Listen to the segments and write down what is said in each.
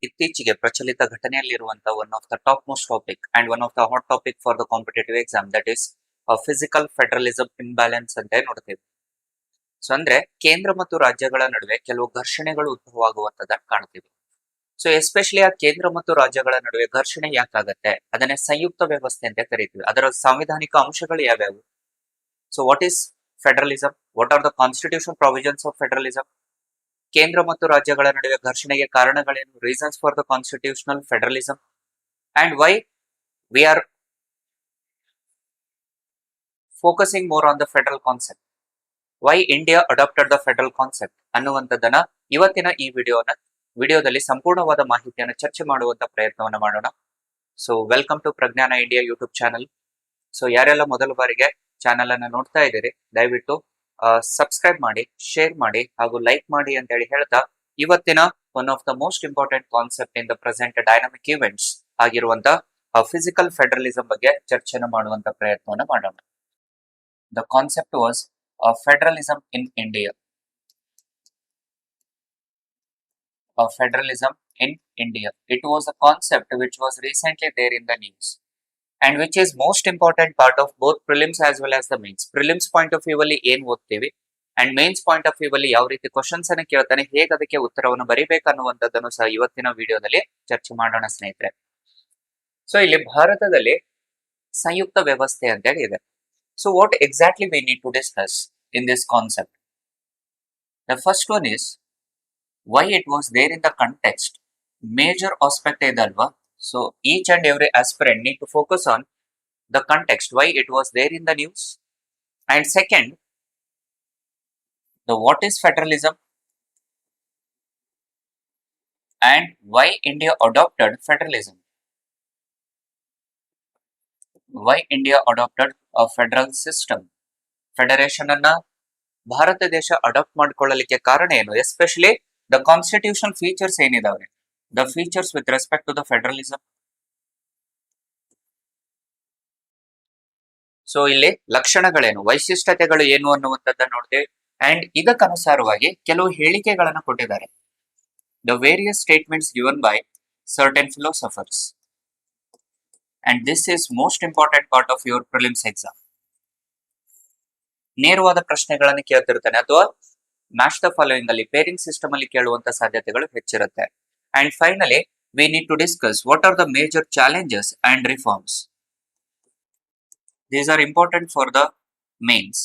ಇತ್ತೀಚೆಗೆ ಪ್ರಚಲಿತ ಘಟನೆಯಲ್ಲಿರುವಂತಹ one of the top most topic and one of the hot topic for the competitive exam that is fiscal federalism imbalance ಅಂತ ನೋಡ್ತೇವೆ. So ಅಂದ್ರೆ ಕೇಂದ್ರ ಮತ್ತು ರಾಜ್ಯಗಳ ನಡುವೆ ಕೆಲವು ಘರ್ಷಣೆಗಳು ಉದ್ಭವ ಆಗುವಂತದನ್ನ ಕಾಣ್ತೀವಿ. ಸೊ ಎಸ್ಪೆಷಲಿ ಆ ಕೇಂದ್ರ ಮತ್ತು ರಾಜ್ಯಗಳ ನಡುವೆ ಘರ್ಷಣೆ ಯಾಕಾಗತ್ತೆ ಅದನ್ನೇ ಸಂಯುಕ್ತ ವ್ಯವಸ್ಥೆ ಅಂತ ಕರಿತೀವಿ. ಅದರ ಸಾಂವಿಧಾನಿಕ ಅಂಶಗಳು ಯಾವ್ಯಾವು? So what is federalism? What are the constitution provisions of federalism? ಕೇಂದ್ರ ಮತ್ತು ರಾಜ್ಯಗಳ ನಡುವೆ ಘರ್ಷಣೆಗೆ ಕಾರಣಗಳೇನು? Reasons for the constitutional federalism and why we are focusing more on the federal concept, why India adopted the federal concept ಅನ್ನುವಂಥದ್ದನ್ನ ಇವತ್ತಿನ ಈ ವಿಡಿಯೋದಲ್ಲಿ ಸಂಪೂರ್ಣವಾದ ಮಾಹಿತಿಯನ್ನು ಚರ್ಚೆ ಮಾಡುವಂತ ಪ್ರಯತ್ನವನ್ನ ಮಾಡೋಣ. So welcome to Prajnana India YouTube channel. So ಯಾರೆಲ್ಲ ಮೊದಲ ಬಾರಿಗೆ ಚಾನಲ್ ಅನ್ನ ನೋಡ್ತಾ ಇದ್ದೀರಿ ದಯವಿಟ್ಟು ಸಬ್ಸ್ಕ್ರೈಬ್ ಮಾಡಿ, ಶೇರ್ ಮಾಡಿ ಹಾಗೂ ಲೈಕ್ ಮಾಡಿ ಅಂತ ಹೇಳಿ ಹೇಳ್ತಾ ಇವತ್ತಿನ one of the most important concept in the present dynamic events ಆಗಿರುವಂತ ಫಿಸಿಕಲ್ ಫೆಡರಲಿಸಂ ಬಗ್ಗೆ ಚರ್ಚೆನ ಮಾಡುವಂತ ಪ್ರಯತ್ನವನ್ನ ಮಾಡೋಣ. The concept was federalism in India. Federalism in India. It was a concept which was recently there in the news and which is most important part of both prelims as well as the mains. Prelims point of view ಅಲ್ಲಿ ಏನ್ ಓದ್ತೀವಿ and mains point of view ಅಲ್ಲಿ ಯಾವ ರೀತಿ questions ಅನ್ನ ಕೇಳ್ತಾನೆ, ಹೇಗೆ ಅದಕ್ಕೆ ಉತ್ತರವನ್ನು ಬರೀಬೇಕು ಅನ್ನುವಂಥದ್ದನ್ನು ಸಹ ಇವತ್ತಿನ ವಿಡಿಯೋದಲ್ಲಿ ಚರ್ಚೆ ಮಾಡೋಣ ಸ್ನೇಹಿತರೆ. ಸೊ ಇಲ್ಲಿ ಭಾರತದಲ್ಲಿ ಸಂಯುಕ್ತ ವ್ಯವಸ್ಥೆ ಅಂತ ಹೇಳಿ ಇದೆ. So what exactly we need to discuss in this concept? The first one is why it was there in the context. Major aspect idalva. So each and every aspirant need to focus on the context, why it was there in the news. And second, the what is federalism and why India adopted federalism. Why India adopted a federal system. Federation anna Bharat ದೇಶ adopt ಮಾಡ್ಕೊಳ್ಳಲಿಕ್ಕೆ ಕಾರಣ ಏನು? Especially the constitution features ಏನಿದಾವೆ, the features with respect to the federalism. So ಇಲ್ಲಿ ಲಕ್ಷಣಗಳೇನು, ವೈಶಿಷ್ಟ್ಯತೆಗಳು ಏನು ಅನ್ನುವಂಥದ್ದನ್ನ ನೋಡ್ತೇವೆ. ಅಂಡ್ ಇದಕ್ಕನುಸಾರವಾಗಿ ಕೆಲವು ಹೇಳಿಕೆಗಳನ್ನ ಕೊಟ್ಟಿದ್ದಾರೆ. The various statements given by certain philosophers and this is most important part of your prelims exam. ನೇರವಾದ ಪ್ರಶ್ನೆಗಳನ್ನು ಕೇಳ್ತಿರ್ತಾನೆ ಅಥವಾ ಮ್ಯಾಚ್ ದ ಫಾಲೋಯಿಂಗ್ ಅಲ್ಲಿ ಪೇರಿಂಗ್ ಸಿಸ್ಟಮ್ ಅಲ್ಲಿ ಕೇಳುವಂತ ಸಾಧ್ಯತೆಗಳು ಹೆಚ್ಚಿರುತ್ತೆ. And finally we need to discuss what are the major challenges and reforms. These are important for the mains.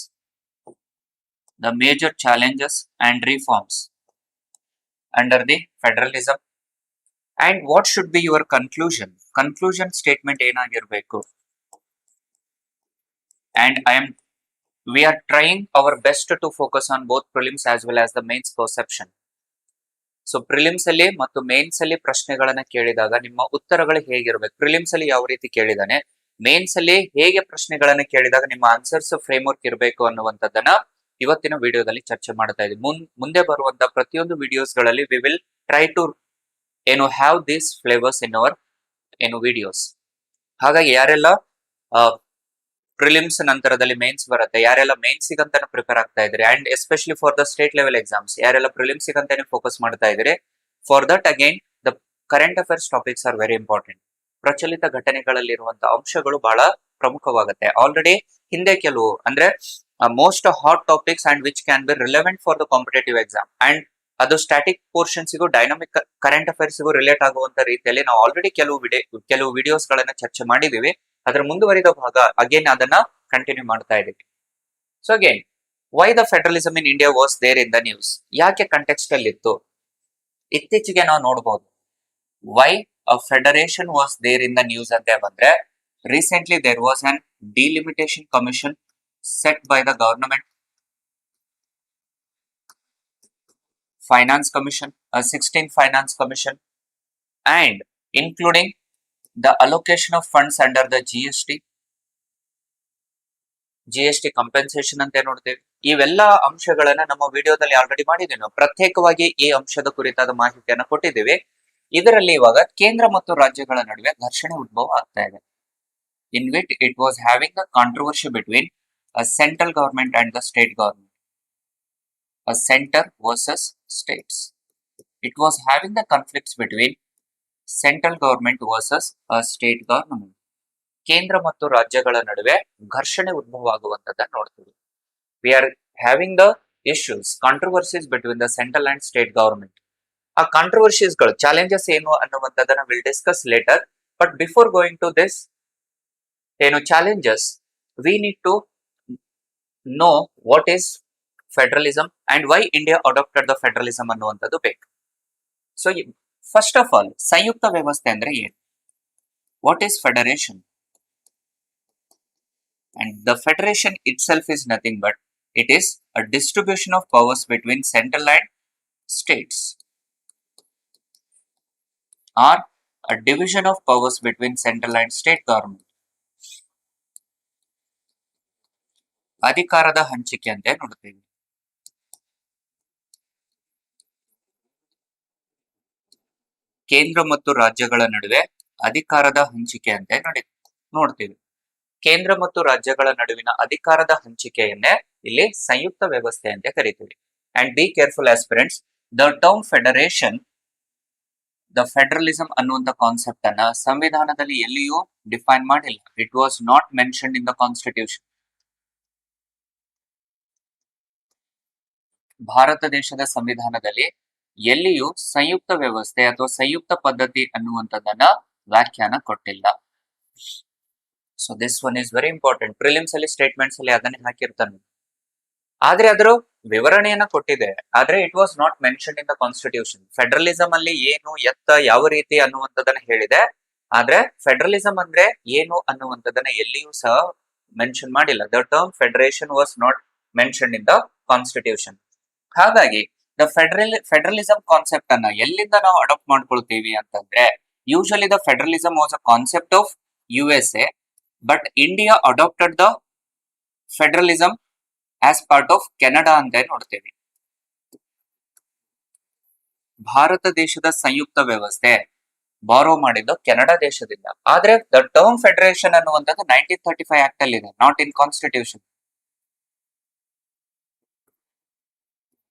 The major challenges and reforms under the federalism and what should be your conclusion statement ಏನಾಗಿರ್ಬೇಕು. And we are trying our best to focus on both prelims as well as the mains perception. So prelims ಅಲ್ಲಿ ಮತ್ತು mains ಅಲ್ಲಿ ಪ್ರಶ್ನೆಗಳನ್ನ ಕೇಳಿದಾಗ ನಿಮ್ಮ ಉತ್ತರಗಳು ಹೇಗಿರ್ಬೇಕು, prelims ಅಲ್ಲಿ ಯಾವ ರೀತಿ ಕೇಳಿದಾನೆ, ಮೇನ್ಸ್ ಅಲ್ಲಿ ಹೇಗೆ ಪ್ರಶ್ನೆಗಳನ್ನ ಕೇಳಿದಾಗ ನಿಮ್ಮ ಆನ್ಸರ್ಸ್ ಫ್ರೇಮ್ ವರ್ಕ್ ಇರಬೇಕು ಅನ್ನುವಂಥದ್ದನ್ನ ಇವತ್ತಿನ ವಿಡಿಯೋದಲ್ಲಿ ಚರ್ಚೆ ಮಾಡ್ತಾ ಇದ್ದೀವಿ. ಮುಂದೆ ಬರುವಂತ ಪ್ರತಿಯೊಂದು ವಿಡಿಯೋಸ್ ಗಳಲ್ಲಿ we will try to have these flavours in our videos. ಹಾಗಾಗಿ ಯಾರೆಲ್ಲ ಪ್ರಿಲಿಮ್ಸ್ ನಂತರದಲ್ಲಿ ಮೇನ್ಸ್ ಬರುತ್ತೆ, ಯಾರೆಲ್ಲ ಮೇನ್ಸ್ ಸಿಗಂತಾನೆ ಪ್ರಿಪೇರ್ ಆಗ್ತಾ ಇದ್ರಿ and especially for the state level exams ಯಾರೆಲ್ಲ ಪ್ರಿಲಿಮ್ಸ್ ಸಿಗಂತಾನೆ ಫೋಕಸ್ ಮಾಡ್ತಾ ಇದ್ರಿ, for that again the current affairs topics are very important. ಪ್ರಚಲಿತ ಘಟನೆಗಳಲ್ಲಿರುವಂತಹ ಅಂಶಗಳು ಬಹಳ ಪ್ರಮುಖವಾಗುತ್ತೆ. ಆಲ್ರೆಡಿ ಹಿಂದೆ ಕೆಲವು ಅಂದ್ರೆ most hot topics and which can B relevant for the competitive exam and ಅದು ಸ್ಟಾಟಿಕ್ ಪೋರ್ಷನ್ಸ್ಗೂ ಡೈನಾಮಿಕ್ ಕರೆಂಟ್ ಅಫೇರ್ಸ್ಗೂ ರಿಲೇಟ್ ಆಗುವಂತ ರೀತಿಯಲ್ಲಿ ನಾವು ಆಲ್ರೆಡಿ ಕೆಲವು ವಿಡಿಯೋಸ್ ಗಳನ್ನ ಚರ್ಚೆ ಮಾಡಿದೀವಿ. ಅದರ ಮುಂದುವರಿದ ಭಾಗ ಅಗೇನ್ ಅದನ್ನ ಕಂಟಿನ್ಯೂ ಮಾಡ್ತಾ ಇದ್ದೀವಿ. So again why the federalism in India was there in the news. ಯಾಕೆ ಕಂಟೆಕ್ಸ್ಟ್ ಅಲ್ಲಿ ಇತ್ತು? ಇತ್ತೀಚೆಗೆ ನಾವು ನೋಡಬಹುದು why a federation was there in the news ಅಂತ ಬಂದ್ರೆ recently there was an delimitation commission set by the government, finance commission, 16th finance commission and including the allocation of funds under the GST compensation ಅಂತ ನೋಡ್ತೇವೆ. ಇವೆಲ್ಲ ಅಂಶಗಳನ್ನ ನಮ್ಮ ವಿಡಿಯೋದಲ್ಲಿ already ಮಾಡಿದ್ದೀವಿ. ನಾವು ಪ್ರತ್ಯೇಕವಾಗಿ ಈ ಅಂಶದ ಕುರಿತಾದ ಮಾಹಿತಿಯನ್ನು ಕೊಟ್ಟಿದ್ದೇವೆ. ಇದರಲ್ಲಿ ಇವಾಗ ಕೇಂದ್ರ ಮತ್ತು ರಾಜ್ಯಗಳ ನಡುವೆ ಘರ್ಷಣೆ ಉದ್ಭವ ಆಗ್ತಾ ಇದೆ. In which it was having a controversy between a central government and the state government, a centre versus states. It was having the conflicts between central government versus state government. ಕೇಂದ್ರ ಮತ್ತು ರಾಜ್ಯಗಳ ನಡುವೆ ಘರ್ಷಣೆ ಉದ್ಭವ ಆಗುವಂತದ್ದನ್ನು ನೋಡ್ತೀವಿ. We are having the issues controversies between the central and state government. ಆ controversies ಗಳು ಚಾಲೆಂಜಸ್ ಏನು ಅನ್ನುವಂಥದ್ದನ್ನ will discuss later. But before going to this ಏನು challenges, V need to know what is federalism and why India adopted the federalism ಅನ್ನುವಂಥದ್ದು ಬೇಕು. So first of all, ಸಂಯುಕ್ತ ವ್ಯವಸ್ಥೆ ಅಂದ್ರೆ ಏನು? What is federation? And the federation itself is nothing but it is a distribution of powers between central and states, or a division of powers between central and state government. ಅಧಿಕಾರದ ಹಂಚಿಕೆ ಅಂತ ನೋಡ್ತೀವಿ. ಕೇಂದ್ರ ಮತ್ತು ರಾಜ್ಯಗಳ ನಡುವೆ ಅಧಿಕಾರದ ಹಂಚಿಕೆ ಅಂತ ನೋಡ್ತೀವಿ. ಕೇಂದ್ರ ಮತ್ತು ರಾಜ್ಯಗಳ ನಡುವಿನ ಅಧಿಕಾರದ ಹಂಚಿಕೆಯನ್ನೇ ಇಲ್ಲಿ ಸಂಯುಕ್ತ ವ್ಯವಸ್ಥೆ ಅಂತ ಕರಿತೀವಿ. And be careful aspirants, the term federation, the federalism ಅನ್ನುವಂತ ಕಾನ್ಸೆಪ್ಟ್ ಅನ್ನ ಸಂವಿಧಾನದಲ್ಲಿ ಎಲ್ಲಿಯೂ ಡಿಫೈನ್ ಮಾಡಿಲ್ಲ. It was not mentioned in the constitution. Bharat ದೇಶದ ಸಂವಿಧಾನದಲ್ಲಿ ಎಲ್ಲಿಯೂ ಸಂಯುಕ್ತ ವ್ಯವಸ್ಥೆ ಅಥವಾ ಸಂಯುಕ್ತ ಪದ್ಧತಿ ಅನ್ನುವಂಥದ್ದನ್ನ ವ್ಯಾಖ್ಯಾನ ಕೊಟ್ಟಿಲ್ಲ. So this one is very important. Prelims ಅಲ್ಲಿ ಸ್ಟೇಟ್ಮೆಂಟ್ಸ್ ಅಲ್ಲಿ ಅದನ್ನೇ ಹಾಕಿರ್ತಾನೆ, ಆದ್ರೆ ಅದರ ವಿವರಣೆಯನ್ನ ಕೊಟ್ಟಿದೆ, ಆದ್ರೆ it was not mention in the constitution. Federalism ಅಲ್ಲಿ ಏನು, ಎತ್ತ, ಯಾವ ರೀತಿ ಅನ್ನುವಂಥದ್ದನ್ನ ಹೇಳಿದೆ, ಆದ್ರೆ ಫೆಡರಲಿಸಂ ಅಂದ್ರೆ ಏನು ಅನ್ನುವಂಥದ್ದನ್ನ ಎಲ್ಲಿಯೂ ಸಹ ಮೆನ್ಷನ್ ಮಾಡಿಲ್ಲ. The term federation was not mention in the constitution. ಹಾಗಾಗಿ ದ ಫೆಡರಲಿಸಂ ಕಾನ್ಸೆಪ್ಟ್ ಅನ್ನ ಎಲ್ಲಿಂದ ನಾವು ಅಡಾಪ್ಟ್ ಮಾಡ್ಕೊಳ್ತೀವಿ ಅಂತಂದ್ರೆ, usually the federalism was a concept of USA, but India adopted the federalism as part of Canada ಅಂತ ನೋಡ್ತೇವೆ. ಭಾರತ ದೇಶದ ಸಂಯುಕ್ತ ವ್ಯವಸ್ಥೆ ಬಾರೋ ಮಾಡಿದ್ದು ಕೆನಡಾ ದೇಶದಿಂದ. ಆದ್ರೆ ದ ಟರ್ಮ್ ಫೆಡರೇಷನ್ ಅನ್ನುವಂಥದ್ದು 1935 ಆಕ್ಟ್ ಅಲ್ಲಿ ಇದೆ, not in constitution.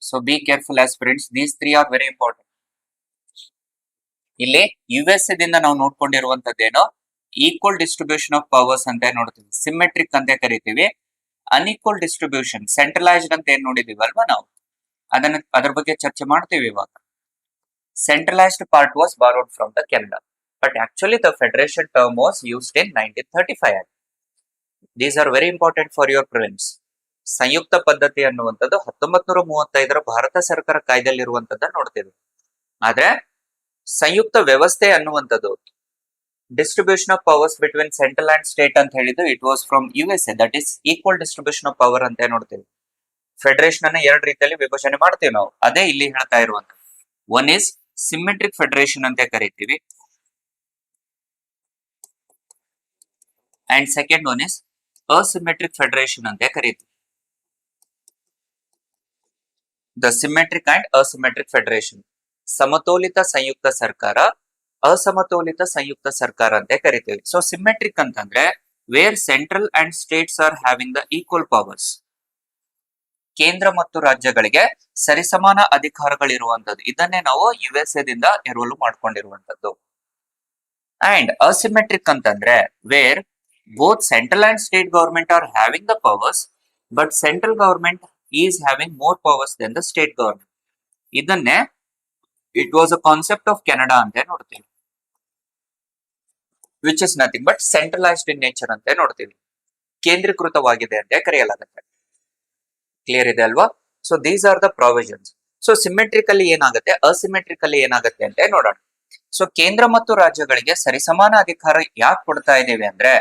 So be careful aspirants, these three R very important. ಇಲ್ಲಿ USA ದಿಂದ ನಾವು ನೋಡ್ಕೊಂಡಿರುವಂತದ್ದೇನು, ಈಕ್ವಲ್ ಡಿಸ್ಟ್ರಿಬ್ಯೂಷನ್ ಆಫ್ ಪವರ್ಸ್ ಅಂತ ನೋಡ್ತೀವಿ, ಸಿಮೆಟ್ರಿಕ್ ಅಂತ ಕರಿತೀವಿ. ಅನ್ಈಕ್ವಲ್ ಡಿಸ್ಟ್ರಿಬ್ಯೂಷನ್, ಸೆಂಟ್ರಲೈಸ್ಡ್ ಅಂತ ಏನ್ ನೋಡಿದೀವಲ್ವಾ ನಾವು, ಅದ್ರ ಬಗ್ಗೆ ಚರ್ಚೆ ಮಾಡ್ತೀವಿ ಇವಾಗ. Centralised part was borrowed from the Canada, but actually the federation term was used in 1935 act. These are very important for your prelims. ಸಂಯುಕ್ತ ಪದ್ಧತಿ ಅನ್ನುವಂಥದ್ದು 1935 ಭಾರತ ಸರ್ಕಾರ ಕಾಯ್ದೆಯಲ್ಲಿರುವಂತದ್ದನ್ನ ನೋಡ್ತೀವಿ. ಆದ್ರೆ ಸಂಯುಕ್ತ ವ್ಯವಸ್ಥೆ ಅನ್ನುವಂಥದ್ದು, distribution of powers between central and state ಅಂತ ಹೇಳಿದ್ದು, it was from USA, that is equal distribution of power ಅಂತ ನೋಡ್ತೀವಿ. ಫೆಡರೇಷನ್ ಅನ್ನ ಎರಡು ರೀತಿಯಲ್ಲಿ ವಿಭಜನೆ ಮಾಡ್ತೀವಿ ನಾವು, ಅದೇ ಇಲ್ಲಿ ಹೇಳ್ತಾ ಇರುವಂತ. ಒನ್ ಇಸ್ ಸಿಮೆಟ್ರಿಕ್ ಫೆಡರೇಷನ್ ಅಂತ ಕರಿತೀವಿ, and second one is asymmetric federation ಅಂತ ಕರಿತೀವಿ. The symmetric and asymmetric federation, ಸಮತೋಲಿತ ಸಂಯುಕ್ತ ಸರ್ಕಾರ, ಅಸಮತೋಲಿತ ಸಂಯುಕ್ತ ಸರ್ಕಾರ ಅಂತ ಕರಿತೀವಿ. ಸೊ ಸಿಮೆಟ್ರಿಕ್ ಅಂತಂದ್ರೆ where central and states are having the equal powers, ಕೇಂದ್ರ ಮತ್ತು ರಾಜ್ಯಗಳಿಗೆ ಸರಿಸಮಾನ ಅಧಿಕಾರಗಳಿರುವಂತದ್ದು. ಇದನ್ನೇ ನಾವು USA ದಿಂದ ಎರವಲು ಮಾಡ್ಕೊಂಡಿರುವಂತದ್ದು. ಅಂಡ್ ಅಸಿಮೆಟ್ರಿಕ್ ಅಂತಂದ್ರೆ where both central and state government are having the powers, but central government is having more powers than the state government. ಇದನ್ನೇ it was a concept of Canada ಅಂತ ನೋಡ್ತೀವಿ, which is nothing but centralised in nature ಅಂತ ನೋಡ್ತೀವಿ, ಕೇಂದ್ರೀಕೃತವಾಗಿದೆ ಅಂತ ಕರೆಯಲಾಗುತ್ತೆ. Clear ಇದೆ ಅಲ್ವಾ? So these are the provisions. So symmetrically ಏನಾಗುತ್ತೆ, ಅಸಿಮೆಟ್ರಿಕಲ್ಲಿ ಏನಾಗುತ್ತೆ ಅಂತ ನೋಡೋಣ. ಸೊ ಕೇಂದ್ರ ಮತ್ತು ರಾಜ್ಯಗಳಿಗೆ ಸರಿಸಮಾನ ಅಧಿಕಾರ ಯಾಕೆ ಕೊಡ್ತಾ ಇದೀವಿ ಅಂದ್ರೆ,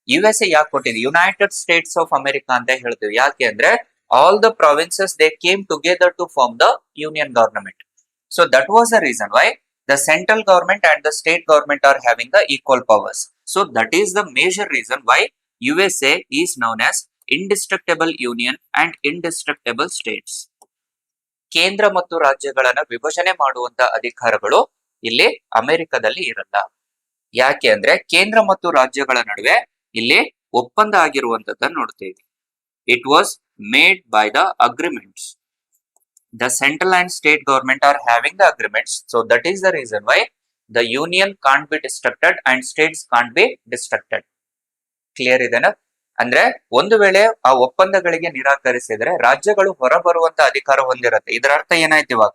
USA ಯಾಕೆ ಕೊಟ್ಟಿದೆ, ಯುನೈಟೆಡ್ ಸ್ಟೇಟ್ಸ್ ಆಫ್ ಅಮೆರಿಕಾ ಅಂತ ಹೇಳ್ತೀವಿ. ಯಾಕೆ ಅಂದ್ರೆ all the provinces they came together to form the union government. So that was the reason why the central government and the state government are having the equal powers. So that is the major reason why USA is known as indestructible union and indestructible states. ಕೇಂದ್ರ ಮತ್ತು ರಾಜ್ಯಗಳನ್ನ ವಿಭಜನೆ ಮಾಡುವಂತ ಅಧಿಕಾರಗಳು ಇಲ್ಲಿ ಅಮೆರಿಕದಲ್ಲಿ ಇರಲ್ಲ. ಯಾಕೆ ಅಂದ್ರೆ ಕೇಂದ್ರ ಮತ್ತು ರಾಜ್ಯಗಳ ನಡುವೆ ಇಲ್ಲಿ ಒಪ್ಪಂದ ಆಗಿರುವಂತದ್ದನ್ನು ನೋಡ್ತೀವಿ. It was made by the agreements. The central and state government are having the agreements, so that is the reason why the union can't be destructed and states can't be destructed. Clear ಇದೆನಾ? ಅಂದ್ರೆ ಒಂದು ವೇಳೆ ಆ ಒಪ್ಪಂದಗಳಿಗೆ ನಿರಾಕರಿಸಿದ್ರೆ ರಾಜ್ಯಗಳು ಹೊರಬರುವಂತ ಅಧಿಕಾರ ಹೊಂದಿರುತ್ತೆ. ಇದರ ಅರ್ಥ ಏನಾಯ್ತು ಇವಾಗ?